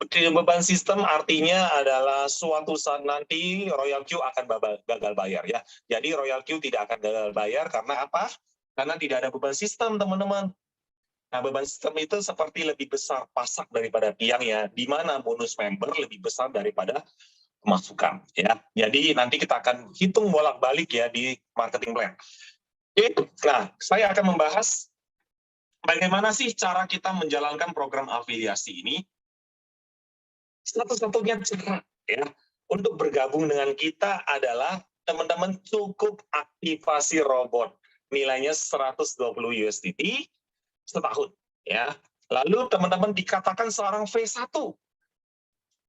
Beban sistem artinya adalah suatu saat nanti Royal Q akan gagal bayar ya. Jadi Royal Q tidak akan gagal bayar karena apa? Karena tidak ada beban sistem teman-teman. Nah, beban sistem itu seperti lebih besar pasak daripada tiang ya, di mana bonus member lebih besar daripada pemasukan ya. Jadi nanti kita akan hitung bolak-balik ya di marketing plan. Nah, saya akan membahas bagaimana sih cara kita menjalankan program afiliasi ini. Satu-satunya cara ya untuk bergabung dengan kita adalah teman-teman cukup aktivasi robot. Nilainya 120 USDT setahun ya. Lalu teman-teman dikatakan seorang V1.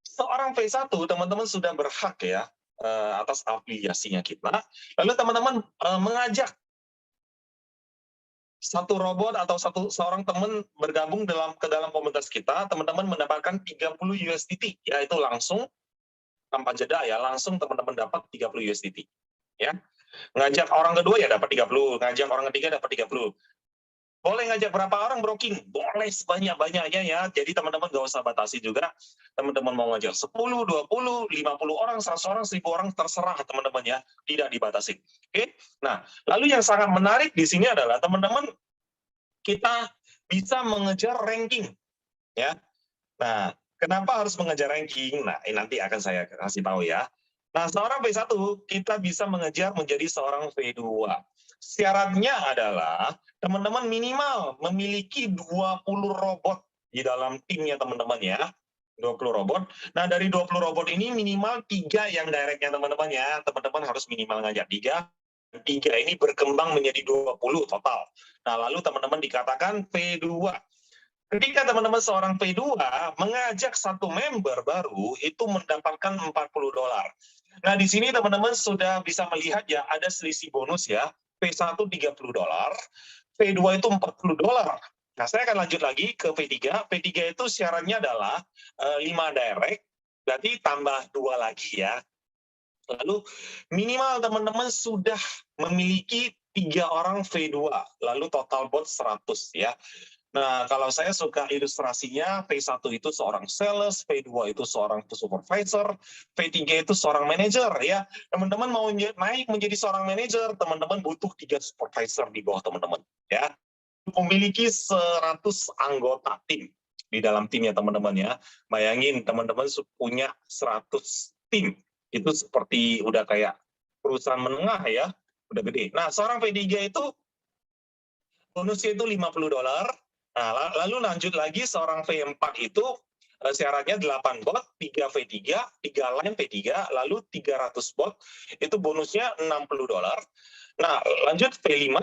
Seorang V1 teman-teman sudah berhak ya atas afiliasinya kita. Lalu teman-teman mengajak satu robot atau seorang teman bergabung ke dalam komunitas kita, teman-teman mendapatkan 30 USDT, yaitu langsung tanpa jeda ya, langsung teman-teman dapat 30 USDT. Ya. Ngajak orang kedua ya dapat 30, ngajak orang ketiga dapat 30. Boleh ngajak berapa orang broking? Boleh sebanyak-banyaknya ya. Jadi teman-teman nggak usah batasi juga. Teman-teman mau ngajak 10, 20, 50 orang, 100 orang, 1000 orang, terserah teman-teman ya. Tidak dibatasi. Oke? Nah, lalu yang sangat menarik di sini adalah teman-teman kita bisa mengejar ranking. Ya. Nah, kenapa harus mengejar ranking? Nah, ini nanti akan saya kasih tahu ya. Nah, seorang V1 kita bisa mengejar menjadi seorang V2. Syaratnya adalah teman-teman minimal memiliki 20 robot di dalam timnya teman-teman ya. 20 robot. Nah, dari 20 robot ini minimal 3 yang directnya teman-teman ya. Teman-teman harus minimal ngajak 3. 3 ini berkembang menjadi 20 total. Nah, lalu teman-teman dikatakan V2. Ketika teman-teman seorang P2 mengajak satu member baru, itu mendapatkan $40. Nah, di sini teman-teman sudah bisa melihat ya, ada selisih bonus ya. P1 $30, P2 itu $40. Nah, saya akan lanjut lagi ke P3. P3 itu syaratnya adalah 5 direct, berarti tambah 2 lagi ya. Lalu minimal teman-teman sudah memiliki 3 orang V2, lalu total bot 100 ya. Nah, kalau saya suka ilustrasinya, P1 itu seorang sales, P2 itu seorang supervisor, P3 itu seorang manajer ya. Teman-teman mau naik menjadi seorang manajer, teman-teman butuh 3 supervisor di bawah teman-teman ya. Memiliki 100 anggota tim di dalam timnya teman-teman ya. Bayangin teman-teman punya 100 tim. Itu seperti udah kayak perusahaan menengah ya, udah gede. Nah, seorang P3 itu bonusnya itu $50. Nah, lalu lanjut lagi seorang V4 itu syaratnya 8 bot, 3 V3, 3 line P3, lalu 300 bot, itu bonusnya $60. Nah, lanjut V5,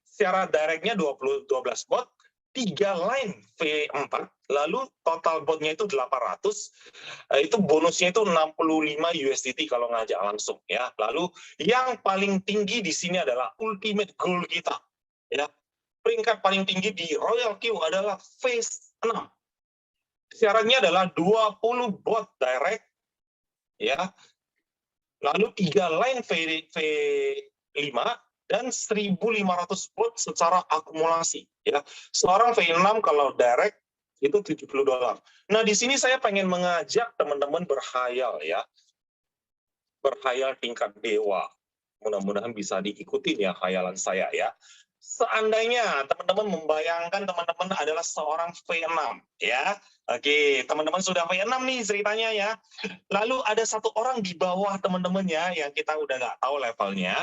syarat directnya 12 bot, 3 line V4, lalu total botnya itu 800, itu bonusnya itu 65 USDT kalau ngajak langsung ya. Lalu yang paling tinggi di sini adalah ultimate goal kita ya. Peringkat paling tinggi di Royal Queue adalah phase 6. Syaratnya adalah 20 bot direct ya. Lalu 3 line V5 dan 1.500 bot secara akumulasi ya. Seorang V6 kalau direct itu $70. Nah, di sini saya pengen mengajak teman-teman berhayal ya. Berhayal tingkat dewa. Mudah-mudahan bisa diikuti ya khayalan saya ya. Seandainya teman-teman membayangkan teman-teman adalah seorang V6 ya. Oke, teman-teman sudah V6 nih ceritanya ya. Lalu ada satu orang di bawah teman-teman ya yang kita udah nggak tahu levelnya.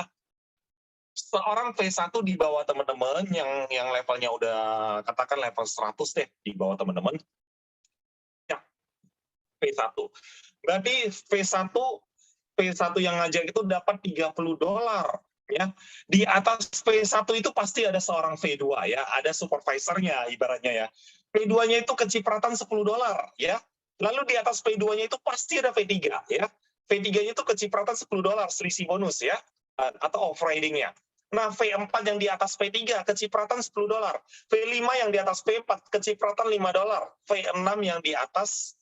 Seorang V1 di bawah teman-teman yang levelnya udah katakan level 100 deh di bawah teman-teman. Ya, V1. Berarti V1 yang ngajak itu dapat $30 ya. Di atas V1 itu pasti ada seorang V2 ya, ada supervisornya ibaratnya ya. V2-nya itu kecipratan $10 ya. Lalu di atas V2-nya itu pasti ada V3 ya. V3-nya itu kecipratan $10 selisih bonus ya, atau overriding-nya. Nah, V4 yang di atas V3 kecipratan $10. V5 yang di atas V4 kecipratan $5. V6 yang di atas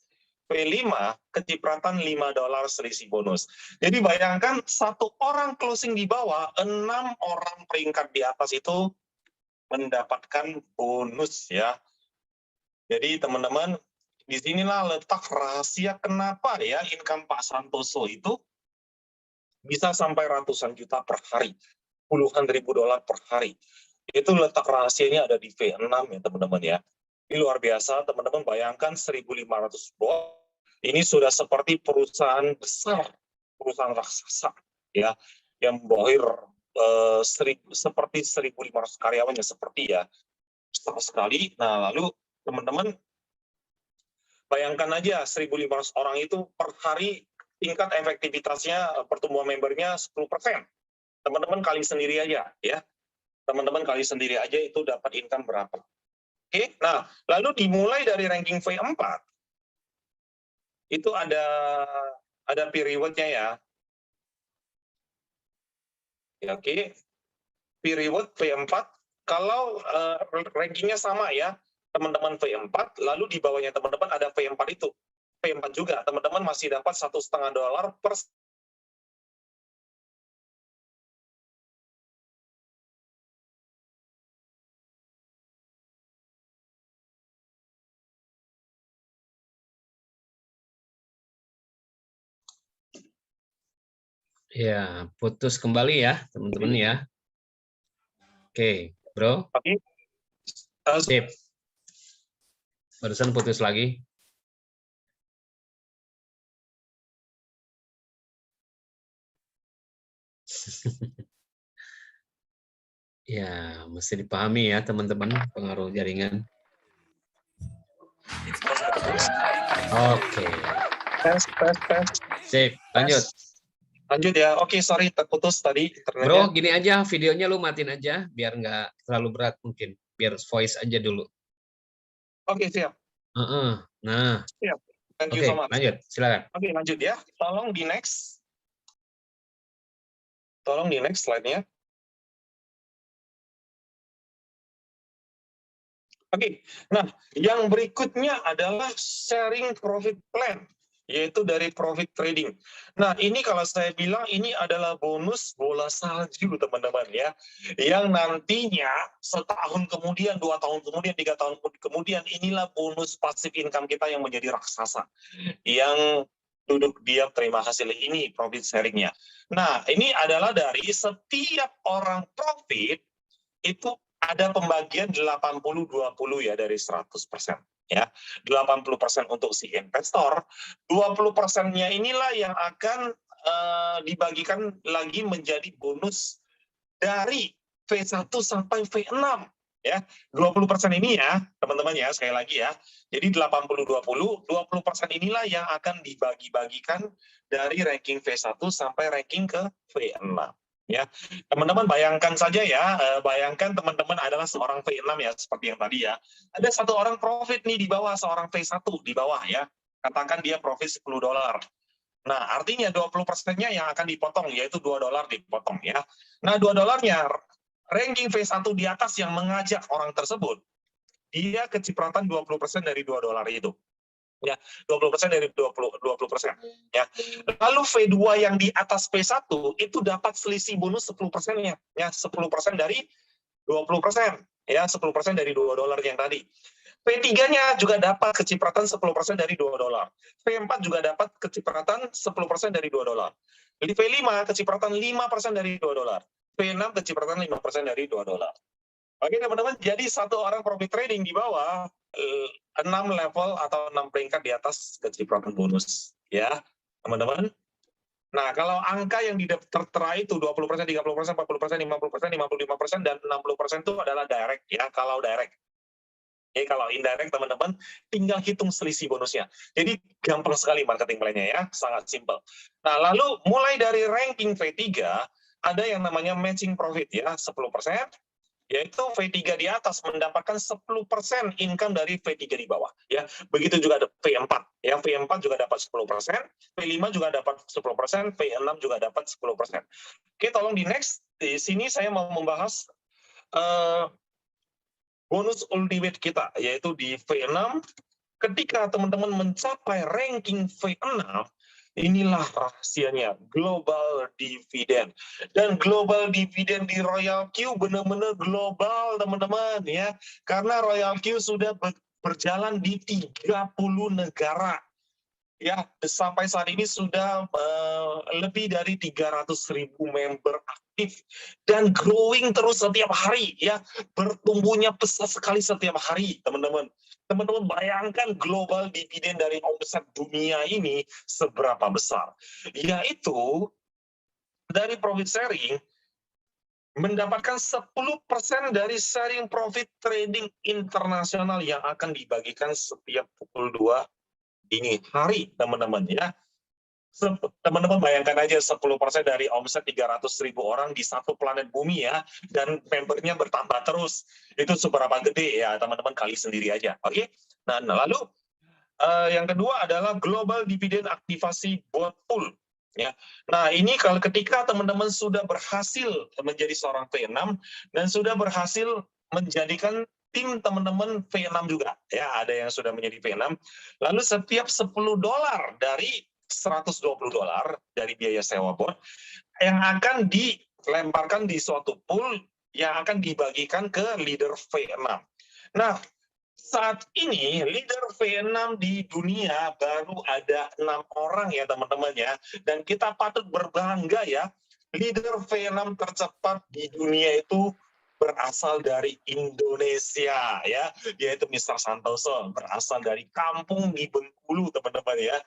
V5 kecipratan $5 selisih bonus. Jadi bayangkan satu orang closing di bawah, 6 orang peringkat di atas itu mendapatkan bonus ya. Jadi teman-teman, disinilah letak rahasia kenapa ya income Pak Santoso itu bisa sampai ratusan juta per hari, puluhan ribu dolar per hari. Itu letak rahasianya ada di V6 ya teman-teman ya. Ini luar biasa, teman-teman bayangkan 1.500 bot. Ini sudah seperti perusahaan besar, perusahaan raksasa, ya, yang membohir seperti 1.500 karyawannya, seperti ya, besar sekali. Nah, lalu teman-teman bayangkan aja 1.500 orang itu per hari tingkat efektivitasnya pertumbuhan membernya 10%. Teman-teman kali sendiri aja, ya. Teman-teman kali sendiri aja itu dapat income berapa. Oke, nah lalu dimulai dari ranking V4, itu ada periodnya ya. Ya, oke, period V4, kalau rankingnya sama ya, teman-teman V4, lalu di bawahnya teman-teman ada V4 itu. V4 juga, teman-teman masih dapat $1,5 per Ya, putus kembali ya, teman-teman ya. Oke, bro. Sip. Barusan putus lagi. Ya, mesti dipahami ya teman-teman pengaruh jaringan. Oke. Tes. Sip, lanjut. Lanjut ya. Oke, sorry terputus tadi internetnya. Bro, gini aja, videonya lu matiin aja, biar nggak terlalu berat mungkin. Biar voice aja dulu. Oke, siap. Nah, Siap. Thank you oke, so much. lanjut, silakan. Oke, lanjut ya. Tolong di next. Tolong di next slide-nya. Oke, nah yang berikutnya adalah sharing profit plan, yaitu dari profit trading. Nah ini kalau saya bilang ini adalah bonus bola salju teman-teman ya, yang nantinya setahun kemudian, 2 tahun kemudian, 3 tahun kemudian, inilah bonus passive income kita yang menjadi raksasa, yang duduk diam terima hasil ini profit sharingnya. Nah ini adalah dari setiap orang profit itu ada pembagian 80-20 ya dari 100%. Ya, 80% untuk si investor, 20%-nya inilah yang akan dibagikan lagi menjadi bonus dari V1 sampai V6 ya. 20% ini ya, teman-teman ya, sekali lagi ya. Jadi 80-20, 20% inilah yang akan dibagi-bagikan dari ranking V1 sampai ranking ke V6. Ya, teman-teman bayangkan saja ya, bayangkan teman-teman adalah seorang V6 ya, seperti yang tadi ya. Ada satu orang profit nih di bawah seorang V1 di bawah ya. Katakan dia profit $10. Nah, artinya 20%-nya yang akan dipotong, yaitu $2 dipotong ya. Nah, $2-nya ranking V1 di atas yang mengajak orang tersebut, dia kecipratan 20% dari $2 itu. Ya, 20% dari 20%. Ya. Lalu V2 yang di atas P1 itu dapat selisih bonus 10%-nya. Ya, 10% dari 20%. Ya, 10% dari $2 yang tadi. P3-nya juga dapat kecipratan 10% dari $2. P4 juga dapat kecipratan 10% dari $2. V5 kecipratan 5% dari $2. P6 kecipratan 5% dari $2. Oke teman-teman, jadi satu orang profit trading di bawah 6 level atau 6 peringkat di atas kecipratan bonus. Ya, teman-teman. Nah, kalau angka yang tertera itu 20%, 30%, 40%, 50%, 55%, dan 60% itu adalah direct ya, kalau direct. Jadi kalau indirect teman-teman tinggal hitung selisih bonusnya. Jadi gampang sekali marketing plan-nya ya, sangat simple. Nah, lalu mulai dari ranking V3 ada yang namanya matching profit ya, 10%, yaitu V3 di atas mendapatkan 10% income dari V3 di bawah ya. Begitu juga ada V4 ya, V4 juga dapat 10%, V5 juga dapat 10%, V6 juga dapat 10%. Oke, tolong di next. Di sini saya mau membahas bonus ultimate kita, yaitu di V6. Ketika teman-teman mencapai ranking V6, inilah rahasianya, global dividend. Dan global dividend di Royal Q benar-benar global, teman-teman ya. Karena Royal Q sudah berjalan di 30 negara. Ya, sampai saat ini sudah lebih dari 300.000 member aktif dan growing terus setiap hari ya, bertumbuhnya pesat sekali setiap hari, teman-teman. Teman-teman bayangkan global dividen dari omset dunia ini seberapa besar. Yaitu dari profit sharing mendapatkan 10% dari sharing profit trading internasional yang akan dibagikan setiap pukul 2 dini hari, teman-teman ya. Teman-teman bayangkan aja 10% dari omset 300.000 orang di satu planet bumi ya, dan membernya bertambah terus. Itu seberapa gede ya, teman-teman kali sendiri aja. Oke. Nah, lalu yang kedua adalah global dividend aktivasi bot pool. Ya. Nah, ini kalau ketika teman-teman sudah berhasil menjadi seorang V6 dan sudah berhasil menjadikan tim teman-teman V6 juga. Ya, ada yang sudah menjadi V6. Lalu setiap $10 dari $120 dari biaya sewa bot yang akan dilemparkan di suatu pool yang akan dibagikan ke leader V6. Nah, saat ini leader V6 di dunia baru ada 6 orang ya teman-teman ya, dan kita patut berbangga ya, leader V6 tercepat di dunia itu berasal dari Indonesia ya, yaitu Mr. Santoso, berasal dari kampung di Bengkulu teman-teman ya.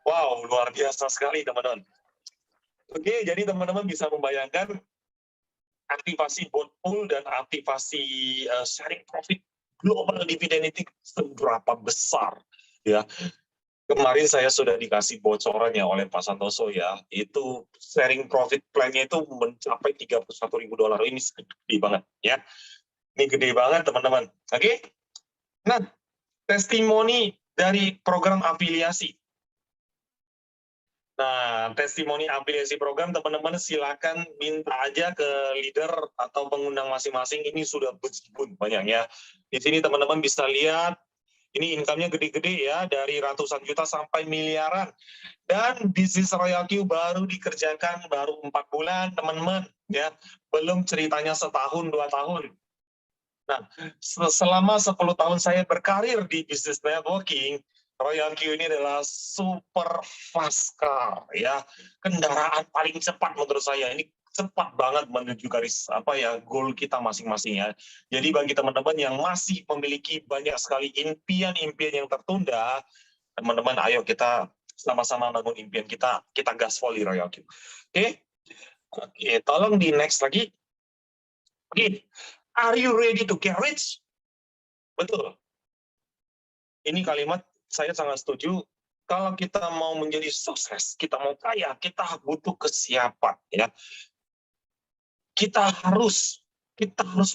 Wow, luar biasa sekali teman-teman. Oke, jadi teman-teman bisa membayangkan aktivasi bond pool dan aktivasi sharing profit global dividend itu seberapa besar ya. Kemarin saya sudah dikasih bocoran ya oleh Pak Santoso ya, itu sharing profit plan-nya itu mencapai $31.000. Ini gede banget ya. Ini gede banget teman-teman. Oke. Nah, testimoni dari program afiliasi. Nah, testimoni afiliasi program teman-teman silakan minta aja ke leader atau pengundang masing-masing. Ini sudah bejibun banyak ya. Di sini teman-teman bisa lihat ini income-nya gede-gede ya, dari ratusan juta sampai miliaran. Dan bisnis Royal Q baru dikerjakan baru 4 bulan teman-teman ya. Belum ceritanya setahun 2 tahun. Nah, selama 10 tahun saya berkarir di bisnis networking, Royal Q ini adalah super fast car ya, kendaraan paling cepat menurut saya. Ini cepat banget menuju garis goal kita masing-masing ya. Jadi bagi teman-teman yang masih memiliki banyak sekali impian-impian yang tertunda, teman-teman ayo kita sama-sama bangun impian kita gaspol di Royal Q. Oke, tolong di next lagi. Oke. Are you ready to get rich? Betul. Ini kalimat saya sangat setuju. Kalau kita mau menjadi sukses, kita mau kaya, kita butuh kesiapan ya. Kita harus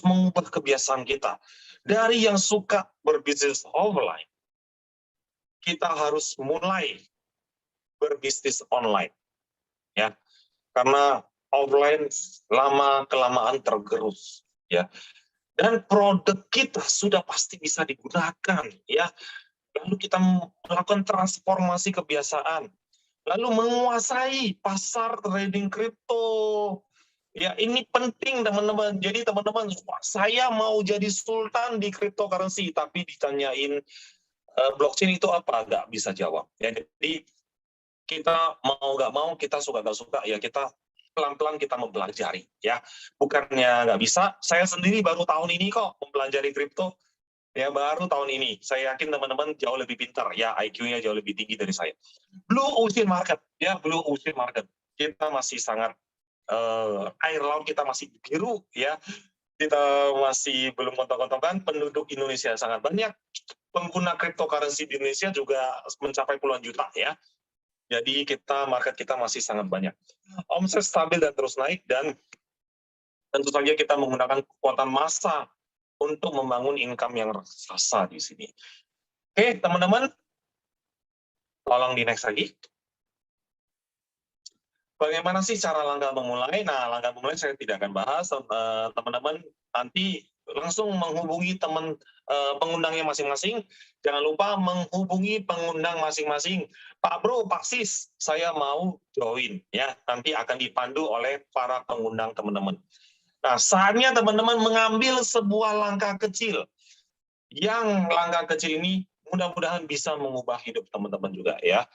mengubah kebiasaan kita. Dari yang suka berbisnis offline, kita harus mulai berbisnis online. Ya. Karena offline lama-kelamaan tergerus ya. Dan produk kita sudah pasti bisa digunakan ya. Lalu kita melakukan transformasi kebiasaan, lalu menguasai pasar trading kripto. Ya, ini penting teman-teman. Jadi teman-teman, saya mau jadi sultan di cryptocurrency, tapi ditanyain blockchain itu apa, nggak bisa jawab. Ya, jadi kita mau nggak mau, kita suka nggak suka, ya kita pelan-pelan kita mempelajari. Ya, bukannya nggak bisa. Saya sendiri baru tahun ini kok mempelajari kripto. Ya, baru tahun ini. Saya yakin teman-teman jauh lebih pintar. Ya, IQ-nya jauh lebih tinggi dari saya. Blue Ocean Market. Ya, Blue Ocean Market. Kita masih sangat, air laut kita masih biru. Ya, kita masih belum kotak-kotakan. Penduduk Indonesia sangat banyak. Pengguna cryptocurrency di Indonesia juga mencapai puluhan juta. Ya, jadi market kita masih sangat banyak. Omset stabil dan terus naik. Dan tentu saja kita menggunakan kekuatan massa untuk membangun income yang raksasa di sini. Oke, teman-teman, tolong di next lagi. Bagaimana sih cara langkah memulai? Nah, langkah memulai saya tidak akan bahas. Teman-teman nanti langsung menghubungi pengundangnya masing-masing. Jangan lupa menghubungi pengundang masing-masing. Pak Bro, Pak Sis, saya mau join. Ya, nanti akan dipandu oleh para pengundang teman-teman. Nah, saatnya teman-teman mengambil sebuah langkah kecil. Yang langkah kecil ini mudah-mudahan bisa mengubah hidup teman-teman juga ya.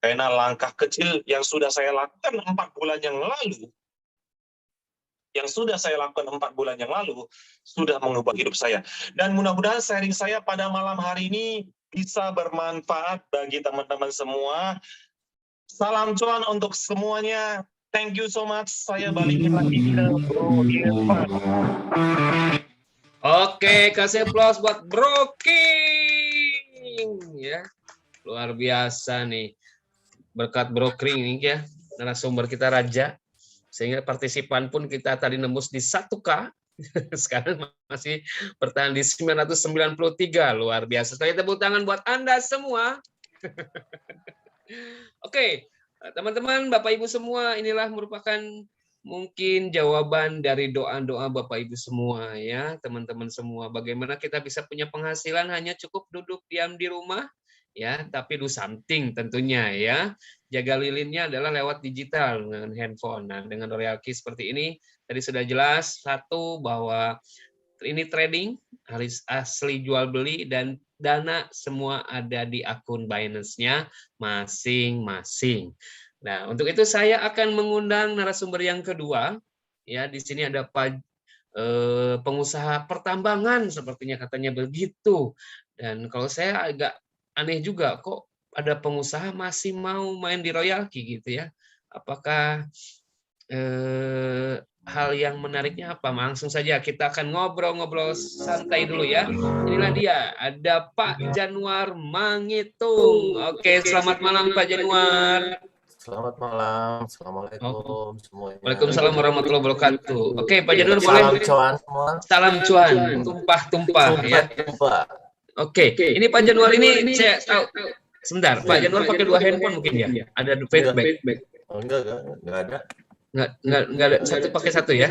Karena langkah kecil yang sudah saya lakukan 4 bulan yang lalu, sudah mengubah hidup saya. Dan mudah-mudahan sharing saya pada malam hari ini bisa bermanfaat bagi teman-teman semua. Salam cuan untuk semuanya. Thank you so much. Saya balikin lagi ke Bro Irfan. Oke, kasih aplaus buat Bro King ya. Luar biasa nih. Berkat Bro King ini ya, narasumber kita raja. Sehingga partisipan pun kita tadi nembus di 1K. Sekarang masih bertahan di 993. Luar biasa. Sekali tepuk tangan buat Anda semua. Oke, teman-teman, Bapak Ibu semua, inilah merupakan mungkin jawaban dari doa-doa Bapak Ibu semua ya, teman-teman semua. Bagaimana kita bisa punya penghasilan hanya cukup duduk diam di rumah ya, tapi do something tentunya ya. Jaga lilinnya adalah lewat digital dengan handphone. Nah, dengan Royal Key seperti ini tadi sudah jelas satu bahwa ini trading harus asli jual beli dan dana semua ada di akun Binance-nya masing-masing. Nah, untuk itu saya akan mengundang narasumber yang kedua. Ya, di sini ada pengusaha pertambangan sepertinya katanya begitu. Dan kalau saya agak aneh juga kok ada pengusaha masih mau main di Royal Key gitu ya. Apakah hal yang menariknya apa? Langsung saja kita akan ngobrol-ngobrol santai dulu ya. Inilah dia, ada Pak Januar Mangitung. Oke, selamat malam Pak Januar. Selamat malam, assalamualaikum semuanya. Waalaikumsalam warahmatullahi wabarakatuh. Oke, Pak Januar Salam boleh. cuan semua. Salam cuan, tumpah-tumpah ya. Tumpah. Oke, ini Pak Januar ini saya tahu. Sebentar, Pak Januar pakai 2 handphone mungkin ya? Ada feedback. Oh, enggak ada. Enggak ada, satu pakai satu ya?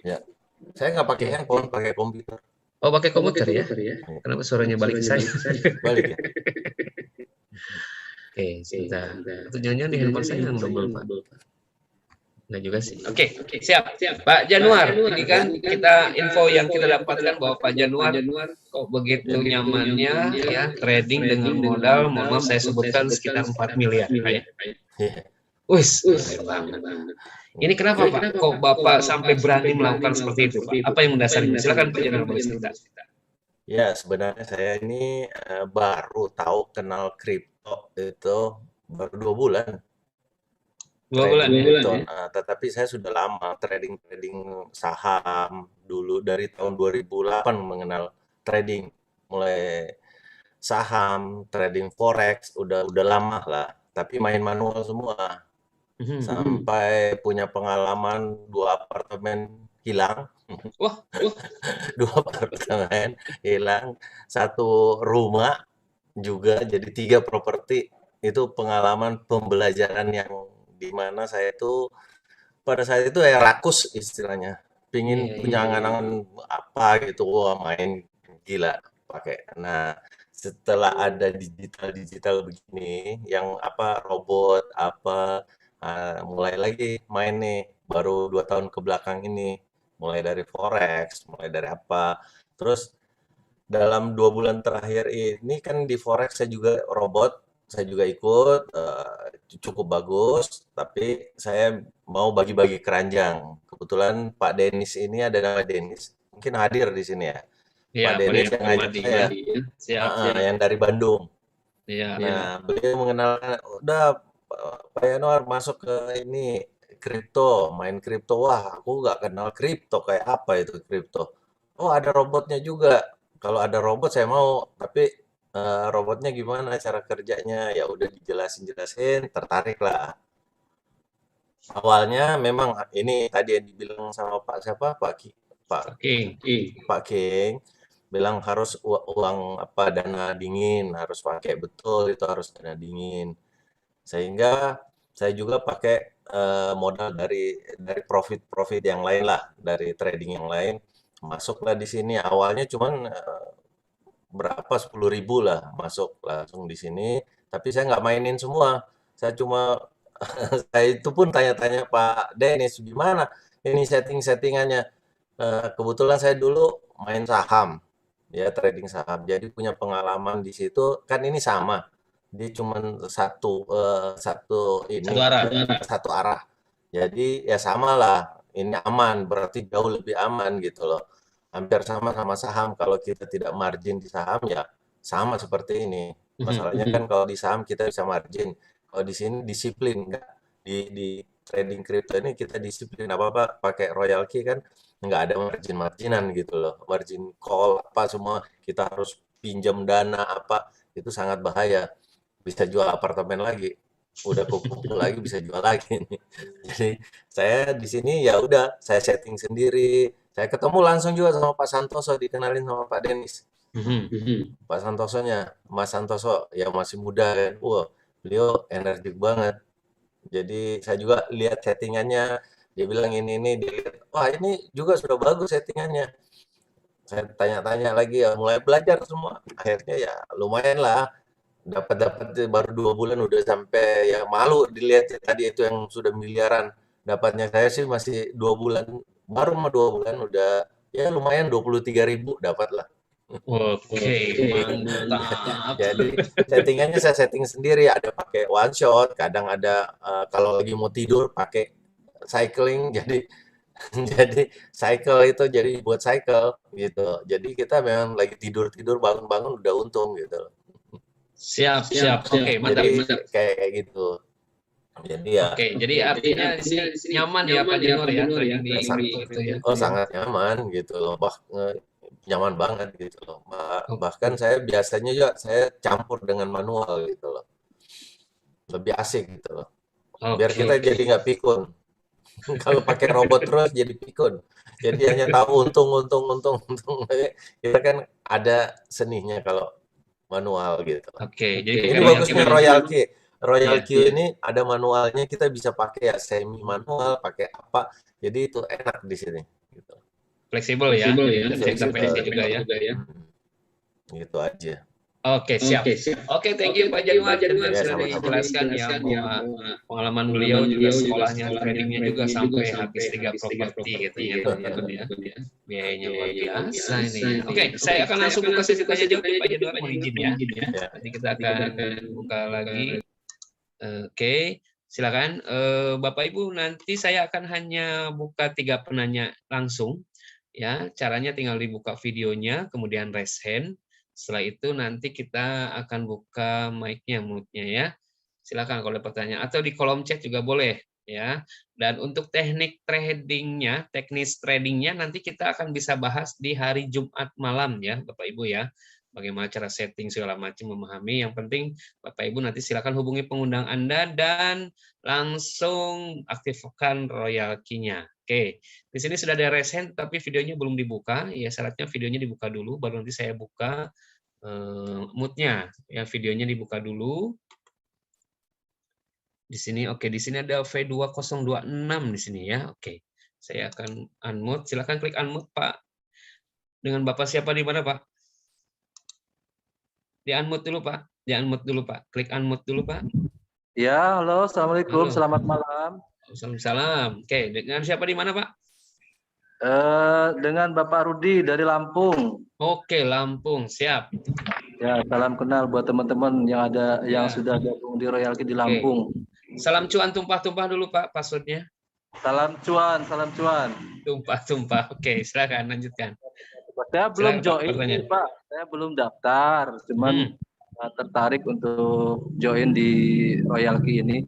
Ya. Saya nggak pakai handphone, pakai komputer. Oh, pakai komputer ya? Kenapa suaranya balik ke saya? Balik ya. Oke, sebentar. Itu jangan-jangan di handphone saya yang double, Pak. Enggak juga sih. Oke, siap. Pak Januar, ini kan kita info yang kita dapatkan bahwa Pak Januar kok begitu nyamannya ya trading dengan modal, mohon maaf saya sebutkan sekitar 4 miliar. Ya. Wis, banget. Ini kenapa Pak? Kok Bapak sampai berani melakukan seperti itu, Pak? Apa yang mendasarinya? Silakan Pak Januar boleh cerita. Ya, sebenarnya saya ini baru tahu kenal kripto itu baru 2 bulan. 2 bulan Gitu. ya? Nah, tetapi saya sudah lama trading saham dulu dari tahun 2008 mengenal trading, mulai saham, trading forex udah lama lah, tapi main manual semua. Sampai punya pengalaman 2 apartemen hilang. Wah. 2 apartemen hilang, 1 rumah juga jadi 3 properti. Itu pengalaman pembelajaran yang di mana saya itu pada saat itu ya rakus istilahnya, pingin punya angan-angan apa gitu, wah main gila pakai. Nah, setelah ada digital begini, yang apa robot apa, mulai lagi main nih, baru 2 tahun ke belakang ini, mulai dari forex, mulai dari apa. Terus dalam 2 bulan terakhir ini kan di forex saya juga saya juga ikut, cukup bagus, tapi saya mau bagi-bagi keranjang. Kebetulan Pak Denis ini ada nama Denis, mungkin hadir di sini ya. Pak Denis yang ngajak saya, yang dari Bandung. Nah, beliau mengenalkan, udah Pak Januar masuk ke ini kripto, main kripto. Wah, aku nggak kenal kripto, kayak apa itu kripto. Oh, ada robotnya juga. Kalau ada robot saya mau, tapi robotnya gimana cara kerjanya? Ya udah dijelasin, tertarik lah. Awalnya memang ini tadi yang dibilang sama Pak siapa? Pak King bilang harus uang apa dana dingin, harus pakai betul itu harus dana dingin. Sehingga saya juga pakai modal dari profit yang lain lah, dari trading yang lain. Masuklah di sini awalnya cuman berapa 10.000 lah masuk langsung di sini, tapi saya nggak mainin semua. Saya cuma saya itu pun tanya-tanya Pak Denis gimana ini settingannya. Kebetulan saya dulu main saham, ya trading saham, jadi punya pengalaman di situ. Kan ini sama, dia cuma satu arah. Jadi ya sama lah, ini aman, berarti jauh lebih aman gitu loh. Hampir sama saham, kalau kita tidak margin di saham ya sama seperti ini. Masalahnya kan kalau di saham kita bisa margin, kalau di sini disiplin, nggak di trading kripto ini kita disiplin, apa-apa pakai royal key kan nggak ada marginan gitu loh, margin call apa semua kita harus pinjam dana apa, itu sangat bahaya, bisa jual apartemen lagi, udah kumpul lagi bisa jual lagi nih. Jadi saya di sini ya udah saya setting sendiri. Saya ketemu langsung juga sama Pak Santoso, dikenalin sama Pak Denis. Pak Santosonya, Mas Santoso yang masih muda kan, wah beliau energik banget. Jadi saya juga lihat settingannya, dia bilang ini dilihat, wah ini juga sudah bagus settingannya. Saya tanya-tanya lagi ya, mulai belajar semua. Akhirnya ya lumayan lah, dapat baru 2 bulan udah sampai, ya malu dilihat ya, tadi itu yang sudah miliaran. Dapatnya saya sih masih 2 bulan, baru mah 2 bulan udah ya lumayan 23.000 dapat lah. Oke, mantap. Jadi settingannya saya setting sendiri, ada pakai one shot, kadang ada kalau lagi mau tidur pakai cycling, jadi cycle itu jadi buat cycle gitu. Jadi kita memang lagi tidur bangun udah untung gitu. Siap. Oke, mantap. Jadi kayak gitu. Jadi ya Oke, jadi artinya di sini nyaman ya Pak Janur ya trading di kripto itu ya. sangat nyaman gitu loh, nyaman banget gitu loh. Bahkan Oke. saya biasanya juga saya campur dengan manual gitu loh, lebih asik gitu loh. Biar kita Oke. jadi nggak pikun. Kalau pakai robot terus jadi pikun. Jadi hanya tahu untung. Kita kan ada seninya kalau manual gitu. Oke, jadi Ini pakai bagusnya manual. Royal Q. Royal Iya. Q ini ada manualnya, kita bisa pakai ya semi manual, pakai apa. Jadi itu enak di sini gitu. Fleksibel ya, jadi bisa intervensi juga ya. Gitu aja. Oke, siap. Oke, thank you Pak Januar. Dan Ya, sudah sama-sama. dijelaskan ya bahwa pengalaman beliau juga sekolahnya tradingnya juga sampai habis 3 properti gitu ya teman-teman ya. Biayanya luar biasa ini. Oke, saya akan langsung buka sesi tanya jawab Pak Januar, mohon izin ya. Ya. Nanti kita akan buka lagi. Oke, silakan Bapak Ibu, nanti saya akan hanya buka 3 penanya langsung ya. Caranya tinggal dibuka videonya, kemudian raise hand. Setelah itu nanti kita akan buka mic-nya, mute-nya ya. Silakan kalau ada pertanyaan atau di kolom chat juga boleh ya. Dan untuk teknik tradingnya, teknis tradingnya nanti kita akan bisa bahas di hari Jumat malam ya, Bapak Ibu ya. Bagaimana cara setting segala macam memahami. Yang penting Bapak Ibu nanti silakan hubungi pengundang Anda dan langsung aktifkan Royal Key-nya. Oke, di sini sudah ada raise hand tapi videonya belum dibuka. Ya syaratnya videonya dibuka dulu, baru nanti saya buka mood-nya. Ya videonya dibuka dulu. Di sini oke, di sini ada V2026 di sini ya. Oke. Saya akan unmute. Silakan klik unmute, Pak. Dengan Bapak siapa di mana, Pak? Di unmute dulu, Pak. Di unmute dulu, Pak. Klik unmute dulu, Pak. Ya, halo, assalamualaikum, Halo. selamat malam. Salam. Oke, dengan siapa di mana, Pak? Dengan Bapak Rudi dari Lampung. Oke, Lampung, siap. Ya, salam kenal buat teman-teman yang ada yang sudah gabung di Royal Key di Lampung. Salam cuan tumpah-tumpah dulu, Pak, passwordnya. Salam cuan, salam cuan. Tumpah-tumpah. Oke, silakan lanjutkan. Saya belum Silakan, Pak, join, pertanyaan. Pak. Saya belum daftar, cuman tertarik untuk join di Royal Key ini.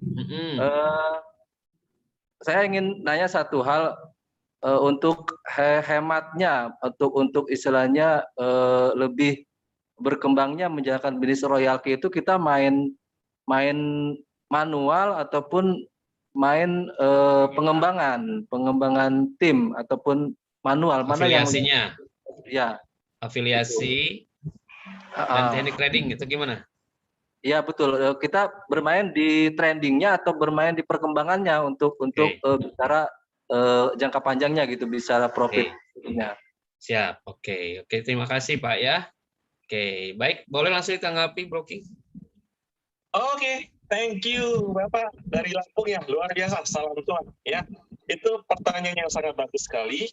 Saya ingin nanya satu hal. Untuk hematnya, untuk istilahnya lebih berkembangnya menjalankan bisnis Royal Key itu kita main manual ataupun main pengembangan tim ataupun manual, mana yang afiliasinya? Ya. Afiliasi dan teknik trading itu gimana? Ya betul. Kita bermain di trendingnya atau bermain di perkembangannya untuk bicara jangka panjangnya gitu, bisa profitnya. Siap. Oke, terima kasih Pak ya. Oke, baik, boleh langsung ditanggapi Bro King. Oke, thank you Bapak dari Lampung ya, luar biasa, salam tuan ya. Itu pertanyaan yang sangat bagus sekali.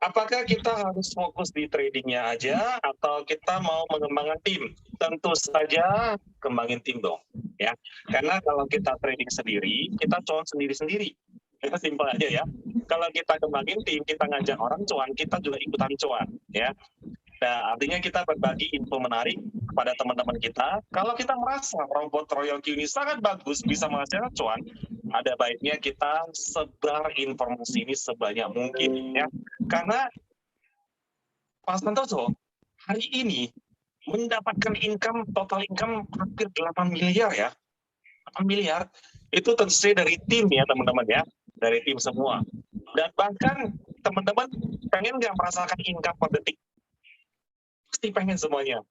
Apakah kita harus fokus di tradingnya aja atau kita mau mengembangkan tim? Tentu saja kembangin tim dong ya. Karena kalau kita trading sendiri, kita cuan sendiri-sendiri. Simpel aja ya. Kalau kita kembangin tim, kita ngajak orang cuan, kita juga ikutan cuan ya. Nah, artinya kita berbagi info menarik kepada teman-teman kita. Kalau kita merasa robot Royal Key ini sangat bagus, bisa menghasilkan cuan, ada baiknya kita sebar informasi ini sebanyak mungkin ya. Karena Pak Santoso hari ini mendapatkan total income hampir 8 miliar ya. 8 miliar itu tentu saja dari tim ya teman-teman ya. Dari tim semua. Dan bahkan teman-teman pengen nggak merasakan income per detik? Pasti pengen semuanya.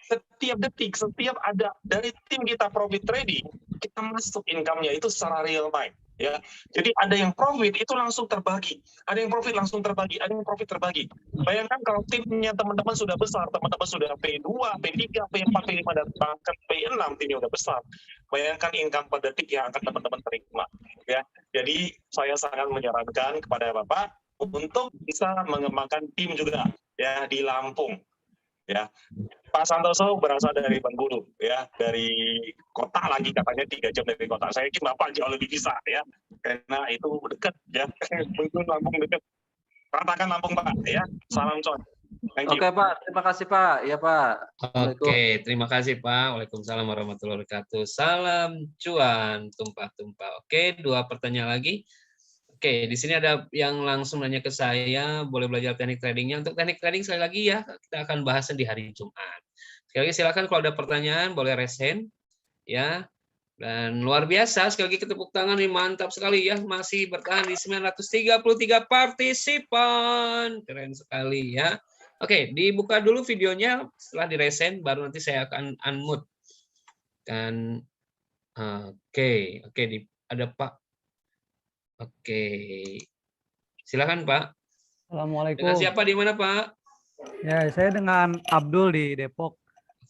Setiap detik, setiap ada dari tim kita profit trading, kita masuk income-nya itu secara real time. Ya, jadi ada yang profit itu langsung terbagi, ada yang profit langsung terbagi, ada yang profit terbagi. Bayangkan kalau timnya teman-teman sudah besar, teman-teman sudah P2, P3, P4, P5 dan bahkan P6 timnya udah besar. Bayangkan income per detik yang akan teman-teman terima. Ya, jadi saya sangat menyarankan kepada Bapak untuk bisa mengembangkan tim juga ya di Lampung. Ya, Pak Santoso berasal dari Bengkulu, ya, dari kota lagi katanya 3 jam dari kota. Saya yakin Bapak jauh lebih bisa, ya, karena itu dekat, ya, Bengkulu Lampung dekat. Ratakan Lampung Pak, ya, salam cuan. Thank you. Oke Pak, terima kasih Pak. Ya Pak. Assalamualaikum. Oke, terima kasih Pak. Waalaikumsalam warahmatullahi wabarakatuh. Salam cuan tumpah-tumpah. Oke, 2 pertanyaan lagi. Oke, di sini ada yang langsung nanya ke saya, boleh belajar teknik tradingnya. Untuk teknik trading sekali lagi ya, kita akan bahasnya di hari Jumat. Sekali lagi silakan kalau ada pertanyaan boleh raise hand ya. Dan luar biasa, sekali lagi tepuk tangan nih, mantap sekali ya, masih bertahan di 933 partisipan. Keren sekali ya. Oke, dibuka dulu videonya, setelah diresen baru nanti saya akan unmute. Dan oke, ada Pak. Oke. Silakan Pak. Dengan Assalamualaikum. siapa di mana Pak? Ya, saya dengan Abdul di Depok.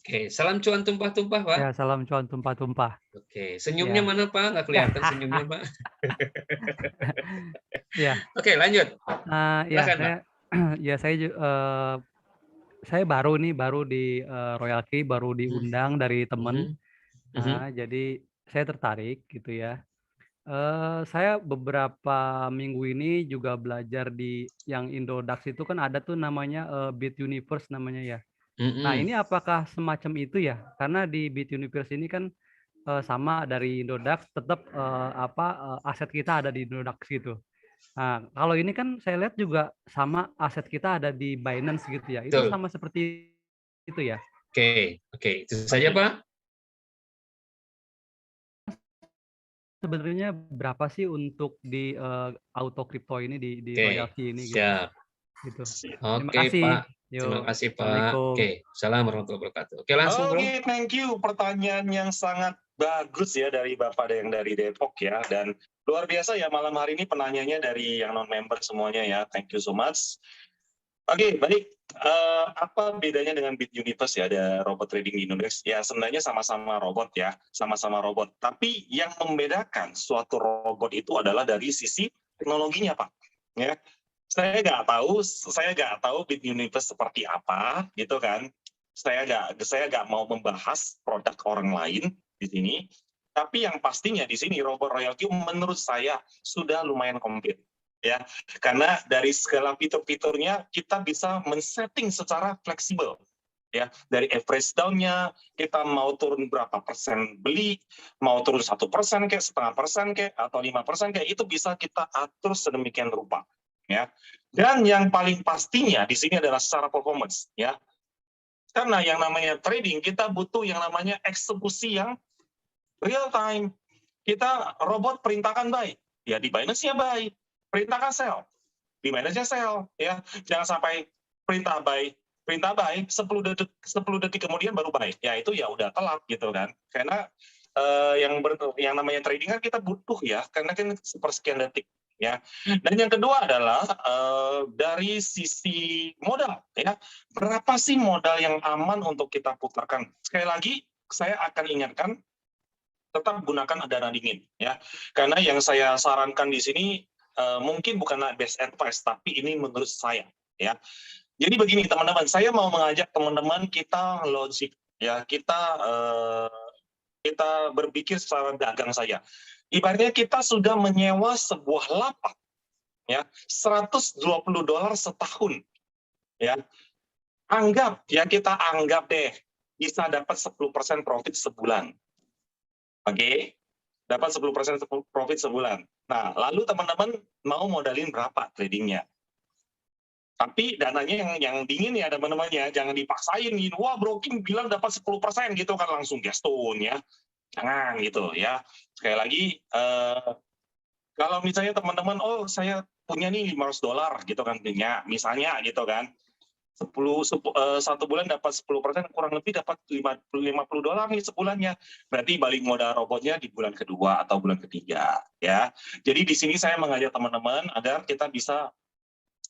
Oke, salam cuan tumpah-tumpah Pak. Ya, salam cuan tumpah-tumpah. Oke, senyumnya Ya. mana Pak? Nggak kelihatan senyumnya Pak. Ya, Oke, lanjut. ya Silakan Pak. saya baru di Royal Key, baru diundang dari teman. Jadi saya tertarik gitu ya. Saya beberapa minggu ini juga belajar di yang Indodax itu kan ada tuh namanya Bit Universe namanya ya. Nah, ini apakah semacam itu ya? Karena di Bit Universe ini kan sama dari Indodax, tetap aset kita ada di Indodax gitu. Nah, kalau ini kan saya lihat juga sama aset kita ada di Binance gitu ya. Itu Betul. sama seperti itu ya. Oke, itu saja Pak. Sebenarnya berapa sih untuk di auto crypto ini di Oke, Royal Key ini gitu. siap. Gitu. Terima Oke kasih. Pak. Yo, Terima kasih Pak. Assalamualaikum. Oke, salam warahmatullahi wabarakatuh. Oke, langsung Bro. Oke, thank you. Pertanyaan yang sangat bagus ya dari Bapak yang dari Depok ya. Dan luar biasa ya malam hari ini penanyanya dari yang non-member semuanya ya. Thank you so much. Oke, baik. Apa bedanya dengan Bit Universe ya, ada robot trading di Indonesia? Ya, sebenarnya sama-sama robot ya, sama-sama robot. Tapi yang membedakan suatu robot itu adalah dari sisi teknologinya, Pak. Ya, saya nggak tahu Bit Universe seperti apa, gitu kan? Saya nggak mau membahas produk orang lain di sini. Tapi yang pastinya di sini robot Royal Q menurut saya sudah lumayan komplit. Ya, karena dari segala fitur-fiturnya kita bisa men-setting secara fleksibel. Ya, dari average down-nya kita mau turun berapa persen beli, mau turun 1% kayak, 0,5% kayak, atau 5% kayak, itu bisa kita atur sedemikian rupa. Ya, dan yang paling pastinya di sini adalah secara performance. Ya, karena yang namanya trading kita butuh yang namanya eksekusi yang real time. Kita robot perintahkan buy, ya di Binance-nya buy. Perintahkan sell, di Binance-nya sell, ya. Jangan sampai perintah buy 10 detik kemudian baru buy. Ya itu ya udah telat gitu kan. Karena yang namanya trading kan kita butuh ya, karena kan sepersekian detik ya. Dan yang kedua adalah dari sisi modal ya. Berapa sih modal yang aman untuk kita putarkan? Sekali lagi saya akan ingatkan tetap gunakan dana dingin ya. Karena yang saya sarankan di sini mungkin bukan best advice, tapi ini menurut saya ya. Jadi begini teman-teman, saya mau mengajak teman-teman kita logik ya, kita berpikir secara dagang saja. Ibaratnya kita sudah menyewa sebuah lapak ya, $120 setahun ya. Kita anggap deh bisa dapat 10% profit sebulan. Oke. Dapat 10% profit sebulan. Nah, lalu teman-teman mau modalin berapa tradingnya? Tapi dananya yang dingin ya teman-teman ya, jangan dipaksain gitu. Wah, broking bilang dapat 10% gitu kan langsung gaston ya. Jangan gitu ya. Sekali lagi, kalau misalnya teman-teman, oh saya punya nih $500 gitu kan, misalnya gitu kan. 1 bulan dapat 10%, kurang lebih dapat $50 nih sebulannya. Berarti balik modal robotnya di bulan kedua atau bulan ketiga ya. Jadi di sini saya mengajak teman-teman agar kita bisa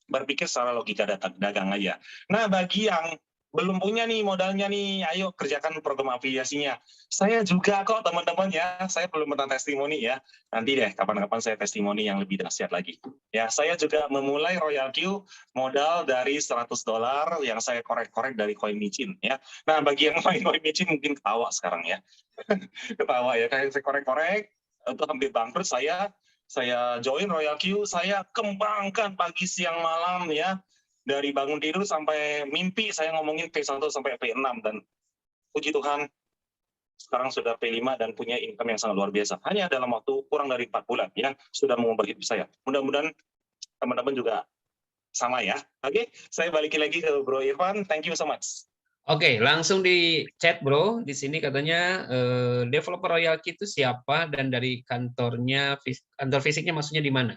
berpikir secara logika dagang aja. Nah, bagi yang belum punya nih modalnya nih, ayo kerjakan program afiliasinya. Saya juga kok teman-teman ya, saya belum pernah testimoni ya. Nanti deh kapan-kapan saya testimoni yang lebih dahsyat lagi. Ya, saya juga memulai Royal Q modal dari $100 yang saya korek-korek dari Coin Micin ya. Nah, bagi yang main Coin Micin mungkin ketawa sekarang ya. Ketawa ya, kayak saya korek-korek itu hampir bangkrut, saya join Royal Q, saya kembangkan pagi siang malam ya. dari bangun tidur sampai mimpi saya ngomongin P1 sampai P6, dan puji Tuhan sekarang sudah P5 dan punya income yang sangat luar biasa. Hanya dalam waktu kurang dari 4 bulan ya, sudah mengubah hidup saya. Mudah-mudahan teman-teman juga sama ya. Oke, saya balikin lagi ke Bro Irfan. Thank you so much. Oke, langsung di chat bro. Di sini katanya developer Royal Key itu siapa dan dari kantor fisiknya maksudnya di mana?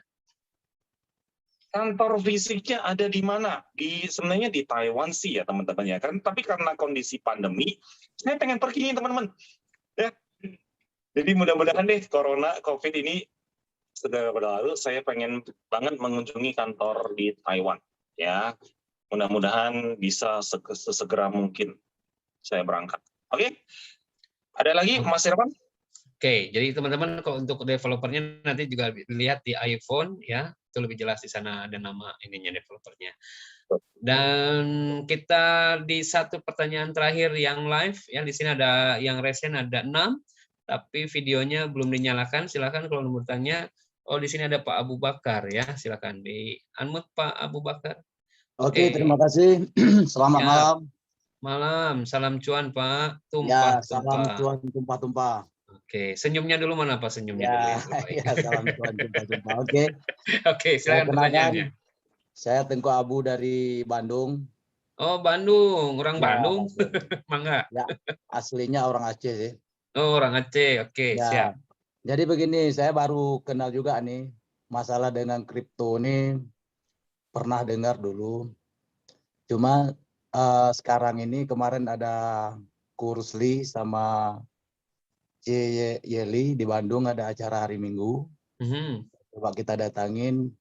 Kantor fisiknya ada di mana? Sebenarnya di Taiwan sih ya teman-teman ya kan. Tapi karena kondisi pandemi, saya pengen pergi nih teman-teman. Ya. Jadi mudah-mudahan deh COVID ini sudah berlalu. Saya pengen banget mengunjungi kantor di Taiwan. Ya, mudah-mudahan bisa sesegera mungkin saya berangkat. Oke? Ada lagi Mas Irfan? Oke, jadi teman-teman kalau untuk developernya nanti juga lihat di iPhone ya, itu lebih jelas di sana ada nama ininya developernya. Dan kita di satu pertanyaan terakhir yang live ya, di sini ada yang resen ada 6, tapi videonya belum dinyalakan. Silakan kalau mau bertanya. Oh, di sini ada Pak Abu Bakar ya, silakan di unmute Pak Abu Bakar. Oke, terima kasih. Selamat malam. Malam, salam cuan Pak. Tumpah, ya, salam cuan tumpah-tumpah. Oke, senyumnya dulu mana Pak senyumnya ya, dulu ya. Salam cuan tumpah-tumpah. Oke. Oke, silakan pertanyaannya. Saya Tengku Abu dari Bandung. Oh, Bandung, orang ya, Bandung. Mangga. Ya, aslinya orang Aceh sih. Oh, orang Aceh. Oke, ya. Siap. Jadi begini, saya baru kenal juga nih masalah dengan kripto ini, pernah dengar dulu. Cuma sekarang ini kemarin ada Kursli sama Yeli di Bandung ada acara hari Minggu. Coba kita datangin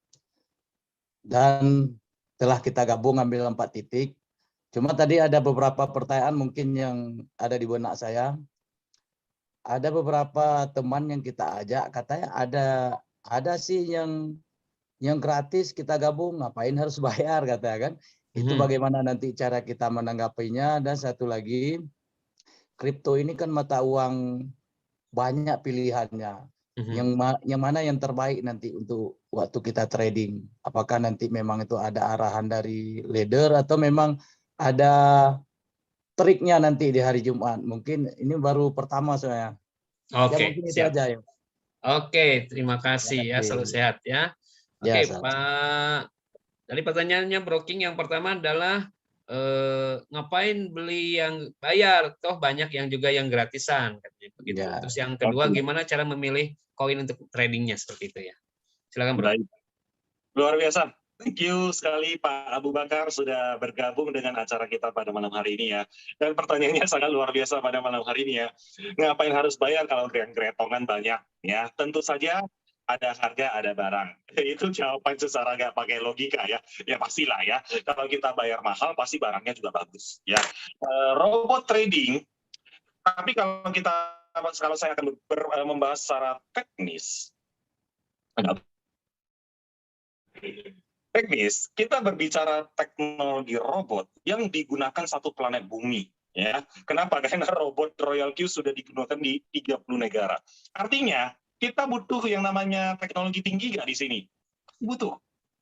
dan telah kita gabung ambil 4 titik. Cuma tadi ada beberapa pertanyaan mungkin yang ada di benak saya. Ada beberapa teman yang kita ajak katanya ada sih yang gratis kita gabung, ngapain harus bayar katanya kan. Itu bagaimana nanti cara kita menanggapinya. Dan satu lagi, kripto ini kan mata uang banyak pilihannya. Yang mana yang terbaik nanti untuk waktu kita trading? Apakah nanti memang itu ada arahan dari leader atau memang ada triknya nanti di hari Jumat? Mungkin ini baru pertama saya. Oke, ya, mungkin itu aja ya. Oke, terima kasih ya, selalu sehat ya. Oke, ya, Pak. Dari pertanyaannya Broking yang pertama adalah ngapain beli yang bayar, toh banyak yang juga yang gratisan begitu. Ya. Terus yang kedua gimana cara memilih koin untuk tradingnya seperti itu ya. Silakan Bro. Luar biasa. Thank you sekali Pak Abu Bakar sudah bergabung dengan acara kita pada malam hari ini ya. Dan pertanyaannya sangat luar biasa pada malam hari ini ya. Ngapain harus bayar kalau gretongan banyak ya? Tentu saja ada harga, ada barang. Itu jawaban secara nggak pakai logika ya. Ya pastilah ya. Kalau kita bayar mahal, pasti barangnya juga bagus. Ya. Robot trading. Tapi kalau saya akan membahas secara teknis, kita berbicara teknologi robot yang digunakan satu planet bumi. Ya. Kenapa? Karena robot Royal Q sudah digunakan di 30 negara. Artinya, kita butuh yang namanya teknologi tinggi nggak di sini? Butuh.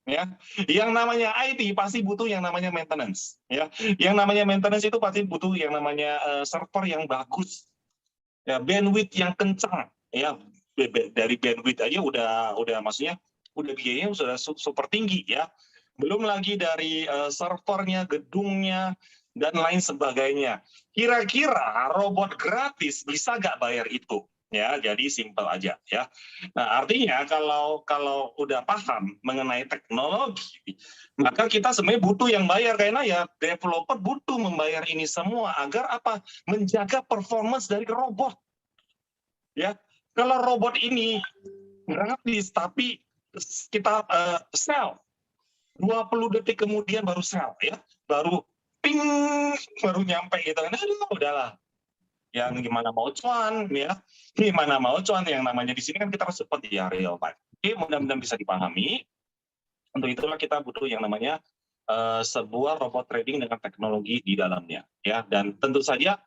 Ya. Yang namanya IT pasti butuh yang namanya maintenance. Ya. Yang namanya maintenance itu pasti butuh yang namanya server yang bagus. Ya, bandwidth yang kencang. Ya. Dari bandwidth aja udah maksudnya udah biayanya sudah super tinggi ya. Belum lagi dari servernya, gedungnya, dan lain sebagainya. Kira-kira robot gratis bisa nggak bayar itu? Ya, jadi simpel aja ya. Nah, artinya kalau udah paham mengenai teknologi, maka kita sebenarnya butuh yang bayar karena ya developer butuh membayar ini semua agar apa? Menjaga performance dari robot. Ya, kalau robot ini gratis tapi kita sell 20 detik kemudian baru sell ya, baru ping baru nyampe gitu kan. Udahlah. Yang gimana mau cuan ya, gimana mau cuan yang namanya di sini kan kita harus cepat ya real time. Oke, mudah-mudahan bisa dipahami. Untuk itulah kita butuh yang namanya sebuah robot trading dengan teknologi di dalamnya ya. Dan tentu saja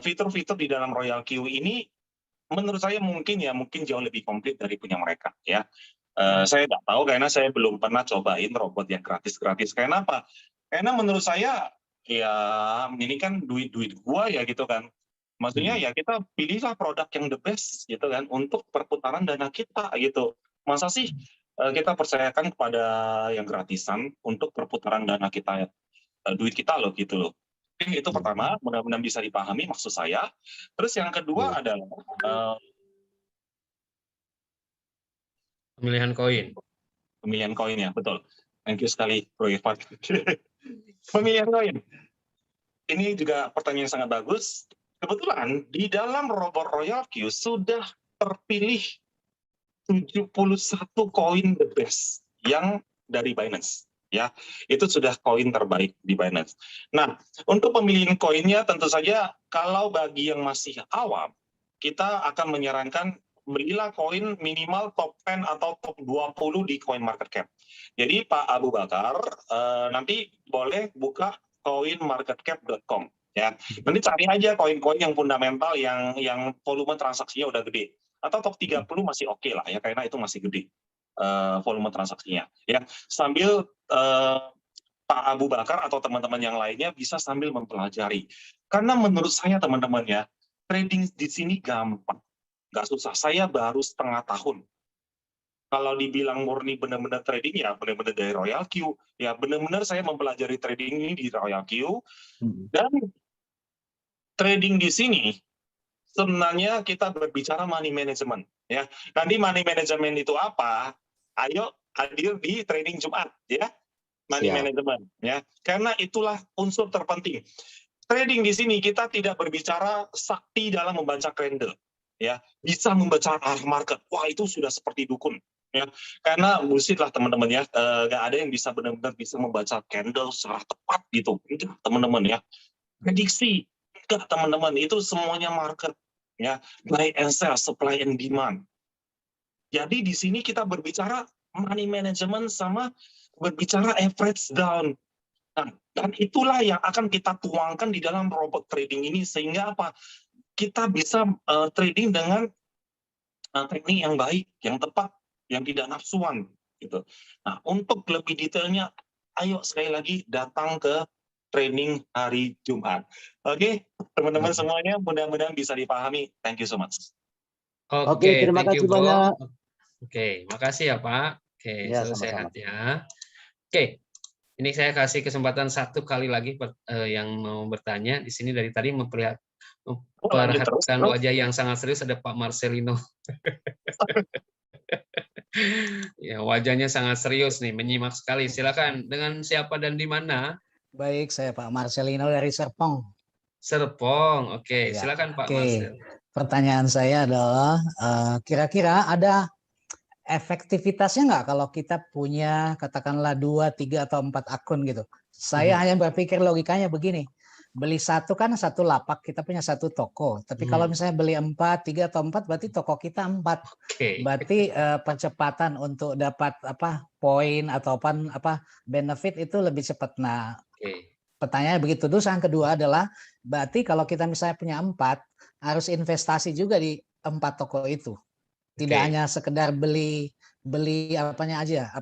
fitur-fitur di dalam Royal Q ini menurut saya mungkin jauh lebih komplit dari punya mereka ya. Saya nggak tahu karena saya belum pernah cobain robot yang gratis-gratis. Karena apa? Karena menurut saya ya ini kan duit gua ya gitu kan. Maksudnya ya kita pilihlah produk yang the best gitu kan untuk perputaran dana kita gitu. Masa sih kita percayakan kepada yang gratisan untuk perputaran dana kita, duit kita loh gitu loh. Itu pertama, mudah-mudahan bisa dipahami maksud saya. Terus yang kedua adalah pemilihan koin. pemilihan koin ya, betul. Thank you sekali, Bro Irfan. Pemilihan koin. Ini juga pertanyaan yang sangat bagus. Kebetulan di dalam robot Royal Q sudah terpilih 71 koin the best yang dari Binance. Ya, itu sudah koin terbaik di Binance. Nah, untuk pemilihan koinnya tentu saja kalau bagi yang masih awam, kita akan menyarankan belilah koin minimal top 10 atau top 20 di CoinMarketCap. Jadi Pak Abu Bakar nanti boleh buka coinmarketcap.com ya. Nanti cari aja koin-koin yang fundamental yang volume transaksinya udah gede. Atau top 30 masih oke lah ya karena itu masih gede. Volume transaksinya ya, sambil Pak Abu Bakar atau teman-teman yang lainnya bisa sambil mempelajari karena menurut saya teman-teman ya trading di sini gampang, nggak susah. Saya baru setengah tahun. Kalau dibilang murni benar-benar trading ya benar-benar dari Royal Q ya, benar-benar saya mempelajari trading ini di Royal Q. Dan trading di sini sebenarnya kita berbicara money management ya. Nanti money management itu apa? Ayo hadir di training Jumat ya, money management ya, karena itulah unsur terpenting. Trading di sini kita tidak berbicara sakti dalam membaca candle ya, bisa membaca arah market, wah itu sudah seperti dukun ya, karena bullshit lah teman-teman ya, nggak ada yang bisa benar-benar bisa membaca candle secara tepat gitu, enggak teman-teman ya, prediksi enggak teman-teman, itu semuanya market ya, buy and sell, supply and demand. Jadi di sini kita berbicara money management sama berbicara average down. Nah, dan itulah yang akan kita tuangkan di dalam robot trading ini sehingga apa? Kita bisa trading dengan teknik yang baik, yang tepat, yang tidak nafsuan gitu. Nah, untuk lebih detailnya ayo sekali lagi datang ke training hari Jumat. Oke, teman-teman semuanya mudah-mudahan bisa dipahami. Thank you so much. Oke, terima thank you, kasih Bro. banyak. Oke, makasih ya Pak. Oke, Ya, selalu sama-sama. sehat ya. Oke, ini saya kasih kesempatan satu kali lagi yang mau bertanya. Di sini dari tadi memperhatikan wajah yang sangat serius ada Pak Marcelino. Ya, wajahnya sangat serius nih, menyimak sekali. Silakan, dengan siapa dan di mana? Baik, saya Pak Marcelino dari Serpong. Serpong, oke. Ya, Silakan Pak oke. Marcel. Pertanyaan saya adalah, kira-kira ada efektivitasnya nggak kalau kita punya katakanlah 2, 3, atau 4 akun gitu? Saya hanya berpikir logikanya begini, beli satu kan satu lapak, kita punya satu toko. Tapi kalau misalnya beli 4, 3 atau 4, berarti toko kita 4. Berarti percepatan untuk dapat poin atau benefit itu lebih cepat. Nah, pertanyaannya begitu. Terus yang kedua adalah, berarti kalau kita misalnya punya 4, harus investasi juga di 4 toko itu. Tidak hanya sekedar beli apanya aja,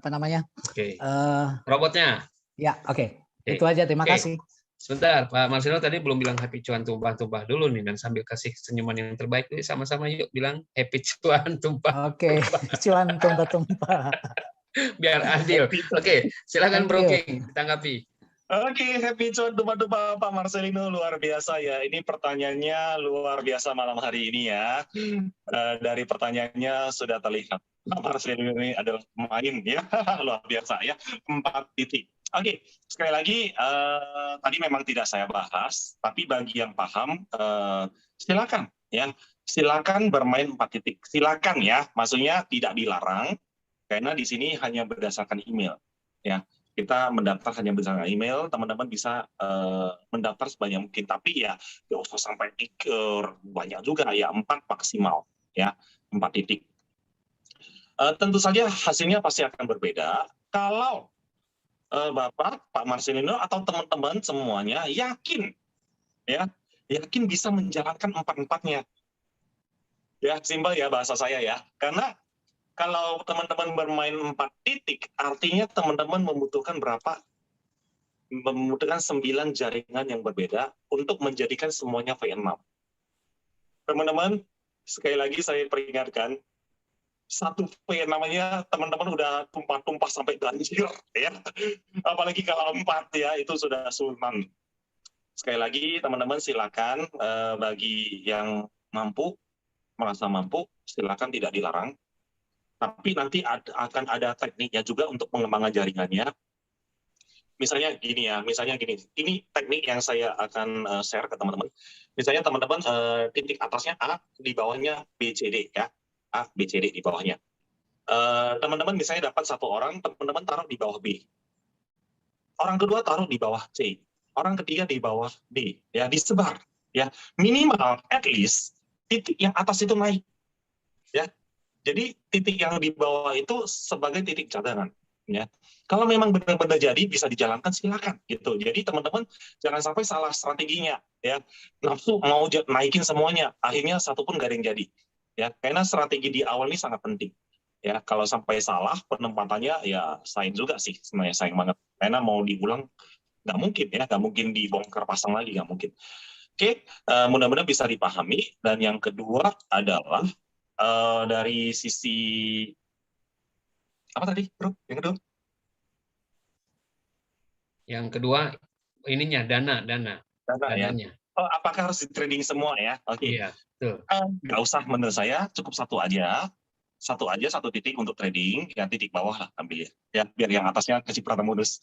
robotnya. Ya, oke. Itu aja, terima kasih. Sebentar, Pak Marcelo tadi belum bilang happy cuan tumpah-tumpah dulu nih, dan sambil kasih senyuman yang terbaik, sama-sama yuk bilang happy cuan tumpah. Oke, cuan tumpah-tumpah. Biar adil. Oke, silakan Bro King, ditanggapi. Oke, happy cuan tumpah-tumpah Pak Marcelino, luar biasa ya. Ini pertanyaannya luar biasa malam hari ini ya. Dari pertanyaannya sudah terlihat Pak Marcelino ini adalah pemain ya, luar biasa ya. 4 titik. Oke, sekali lagi tadi memang tidak saya bahas, tapi bagi yang paham silakan ya, silakan bermain 4 titik. Silakan ya, maksudnya tidak dilarang karena di sini hanya berdasarkan email ya. Kita mendaftar hanya berdasarkan email, teman-teman bisa mendaftar sebanyak mungkin, tapi ya nggak usah sampai banyak juga ya, 4 maksimal ya, 4 titik. Tentu saja hasilnya pasti akan berbeda kalau Bapak, Pak Marcelino atau teman-teman semuanya yakin bisa menjalankan 4-4-nya. Ya, simpel ya bahasa saya ya. Karena kalau teman-teman bermain 4 titik, artinya teman-teman membutuhkan 9 jaringan yang berbeda untuk menjadikan semuanya V6. Teman-teman, sekali lagi saya peringatkan, satu V namanya teman-teman udah tumpah-tumpah sampai banjir, ya. Apalagi kalau 4 ya, itu sudah sultan. Sekali lagi teman-teman silakan, bagi yang merasa mampu, silakan, tidak dilarang. Tapi nanti akan ada tekniknya juga untuk pengembangan jaringannya. Misalnya gini, ini teknik yang saya akan share ke teman-teman. Misalnya teman-teman titik atasnya A, di bawahnya BCD ya, A, BCD di bawahnya. Teman-teman misalnya dapat 1 orang, teman-teman taruh di bawah B. Orang kedua taruh di bawah C. Orang ketiga di bawah D. Ya, disebar. Ya, minimal at least titik yang atas itu naik. Ya, jadi titik yang di bawah itu sebagai titik cadangan. Ya, kalau memang benar-benar jadi bisa dijalankan, silakan gitu. Jadi teman-teman jangan sampai salah strateginya, ya, nafsu mau naikin semuanya, akhirnya satu pun gak ada yang jadi, ya, karena strategi di awal ini sangat penting, ya. Kalau sampai salah penempatannya, ya sayang juga sih, sebenarnya sayang banget, karena mau diulang nggak mungkin, ya, nggak mungkin dibongkar pasang lagi, nggak mungkin. Oke, mudah-mudahan bisa dipahami. Dan yang kedua adalah dari sisi apa tadi, bro? Yang kedua? Yang kedua ininya Dana ya. dananya. Oh, apakah harus di trading semua ya? Oke. Iya, betul. Nggak usah, menurut saya cukup satu aja, satu titik untuk trading, yang titik bawah lah ambil ya, biar yang atasnya kecipratan modus.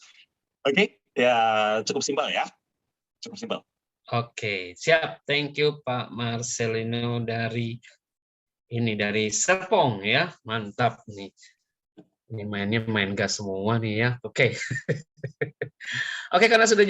Oke, ya cukup simpel ya, cukup simpel. Oke, siap. Thank you Pak Marcelino dari Serpong ya, mantap nih. Ini mainnya main gas semua nih ya. Oke. Oke, karena sudah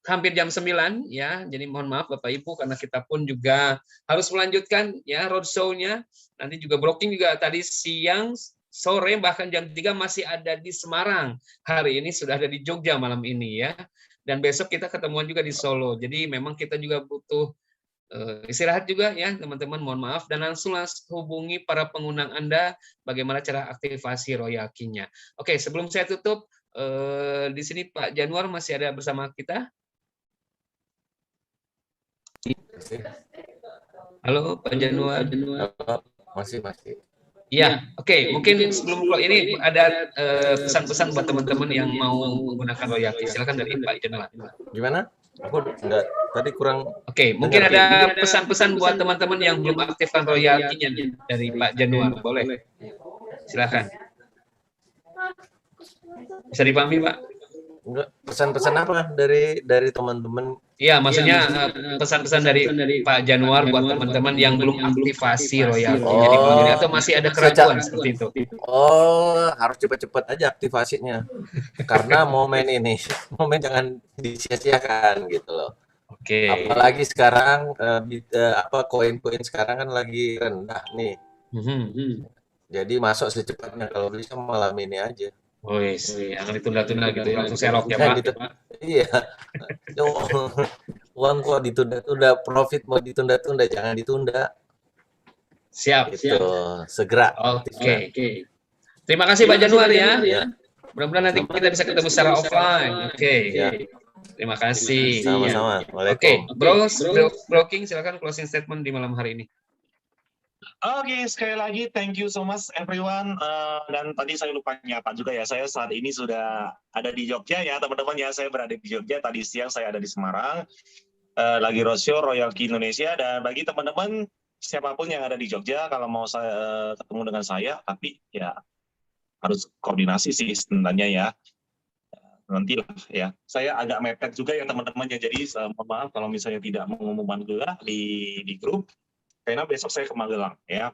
hampir jam 9 ya. Jadi mohon maaf Bapak Ibu karena kita pun juga harus melanjutkan ya roadshow-nya. Nanti juga broking juga tadi siang, sore, bahkan jam 3 masih ada di Semarang. Hari ini sudah ada di Jogja malam ini ya. Dan besok kita ketemuan juga di Solo. Jadi memang kita juga butuh istirahat juga ya teman-teman, mohon maaf, dan langsung hubungi para pengundang Anda bagaimana cara aktivasi Royal Key-nya. Oke, sebelum saya tutup, di sini Pak Januar masih ada bersama kita. Halo Pak Januar. Masih. Ya, oke. Mungkin sebelum ini ada pesan-pesan buat teman-teman yang mau menggunakan Royal Key. Silakan dari Pak Januar. Gimana? Aku enggak, tadi kurang. Oke, mungkin ada pesan-pesan buat teman-teman yang belum aktifkan Royal Key-nya dari Pak Januar. Boleh. Silakan. Bisa dipahami, Pak? Enggak, pesan-pesan apa dari teman-teman? Iya, maksudnya pesan-pesan dari Pak Januar buat teman-teman yang belum aktivasi Royal Key-nya di Bang Joni, atau masih ada keraguan seperti itu? Oh, harus cepat-cepat aja aktivasinya. Karena momen jangan disia-siakan gitu loh. Oke. Apalagi sekarang koin-koin sekarang kan lagi rendah nih. Jadi masuk secepatnya, kalau bisa malam ini aja. Jangan ditunda-tunda gitu, langsung serok ya Pak. Gitu. Iya. Uang kok ditunda-tunda, profit mau ditunda-tunda, jangan ditunda. Siap. Segera. Oke. Terima kasih Pak Januar ya. Mudah-mudahan nanti kita bisa ketemu secara offline. Oke. Terima kasih. Sama-sama. Oke, broking silakan closing statement di malam hari ini. Oke, sekali lagi thank you so much everyone. Dan tadi saya lupa nyapa juga ya, saya saat ini sudah ada di Jogja ya teman-teman ya, saya berada di Jogja, tadi siang saya ada di Semarang, lagi roadshow Royal Key Indonesia. Dan bagi teman-teman siapapun yang ada di Jogja, kalau mau saya ketemu dengan saya, tapi ya harus koordinasi sih sebenarnya ya, nantilah ya. Saya agak mepet juga ya teman-teman ya, jadi mohon maaf kalau misalnya tidak mengumumkan juga di grup. Karena besok saya ke Magelang ya,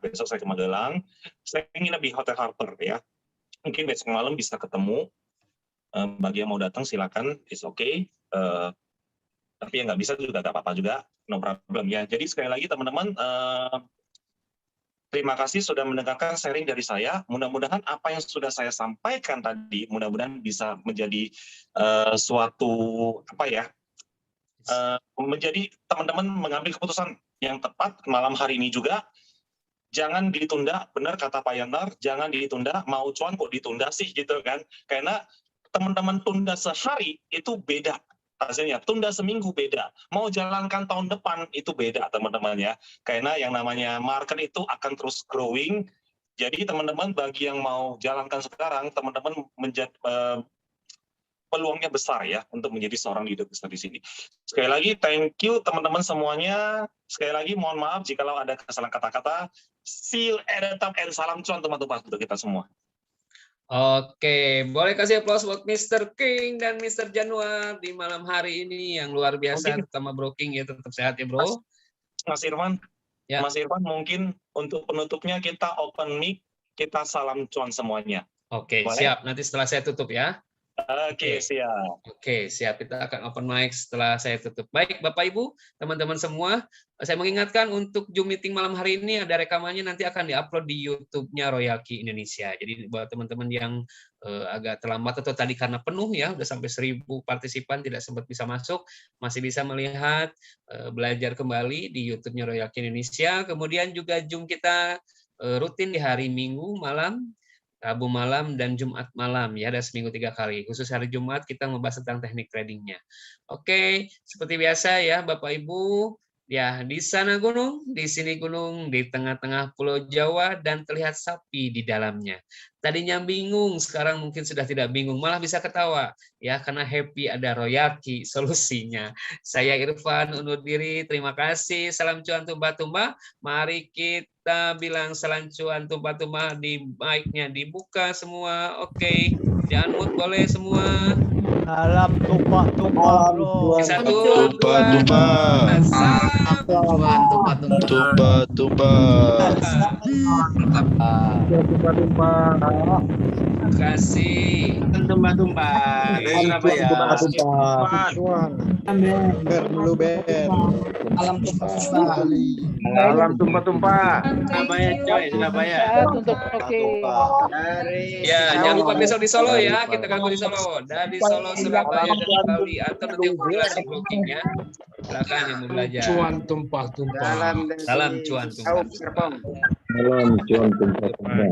saya nginep di Hotel Harper ya. Mungkin besok malam bisa ketemu. Bagi yang mau datang silakan, it's okay. Tapi yang nggak bisa juga nggak apa-apa juga, no problem ya. Jadi sekali lagi teman-teman, terima kasih sudah mendengarkan sharing dari saya. Mudah-mudahan apa yang sudah saya sampaikan tadi, mudah-mudahan bisa menjadi suatu menjadi teman-teman mengambil keputusan yang tepat malam hari ini juga. jangan ditunda, benar kata Pak Yanar, jangan ditunda, mau cuan kok ditunda sih gitu kan. Karena teman-teman tunda sehari itu beda hasilnya, tunda seminggu beda, mau jalankan tahun depan itu beda teman-teman ya. Karena yang namanya market itu akan terus growing, jadi teman-teman bagi yang mau jalankan sekarang, teman-teman peluangnya besar ya untuk menjadi seorang leader besar di sini. Sekali lagi thank you teman-teman semuanya. Sekali lagi mohon maaf jikalau ada kesalahan kata-kata. See you at the top and salam cuan teman-teman untuk kita semua. Oke, boleh kasih aplaus buat Mr. King dan Mr. Januar di malam hari ini yang luar biasa, terutama Bro King ya, tetap sehat ya Bro. Mas Irfan, ya. Mas Irfan mungkin untuk penutupnya kita open mic, kita salam cuan semuanya. Oke, siap. Nanti setelah saya tutup ya. Oke, siap. Oke, siap. Kita akan open mic setelah saya tutup. Baik, Bapak Ibu, teman-teman semua, saya mengingatkan untuk Zoom meeting malam hari ini ada rekamannya nanti akan diupload di YouTube-nya Royal Key Indonesia. Jadi buat teman-teman yang agak terlambat atau tadi karena penuh ya, udah sampai 1000 partisipan tidak sempat bisa masuk, masih bisa melihat belajar kembali di YouTube-nya Royal Key Indonesia. Kemudian juga Zoom kita rutin di hari Minggu malam, Rabu malam, dan Jumat malam ya, ada seminggu 3 kali. Khusus hari Jumat kita membahas tentang teknik tradingnya. Oke, seperti biasa ya Bapak Ibu, ya di sana gunung, di sini gunung, di tengah-tengah Pulau Jawa dan terlihat sapi di dalamnya. Tadinya bingung, sekarang mungkin sudah tidak bingung, malah bisa ketawa ya karena happy ada Royal Key solusinya. Saya Irfan undur diri, terima kasih. Salam cuan tumpah-tumpah. Mari kita bilang salam cuan tumpah-tumpah, di mic-nya dibuka semua. Oke, jangan mute boleh semua. Salam tumpah-tumpah, bro. Satu, tumpah-tumpah. Salam cuan tumpah-tumpah. Tumpah-tumpah. Terima kasih. Tumpah-tumpah. Dari Surabaya. Salam tumpah-tumpah. Salam tumpah-tumpah. Surabaya, coy, Surabaya. Ya, jangan lupa besok di Solo ya. Kita ketemu di Solo. Dari Solo, Surabaya, dan Bali. Atau nanti formulasi blocking ya. Silakan yang mau belajar. Cuan tumpah-tumpah. Salam cuan tumpah. Salam cuan tumpah-tumpah.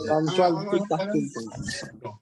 Salam cuan tumpah-tumpah.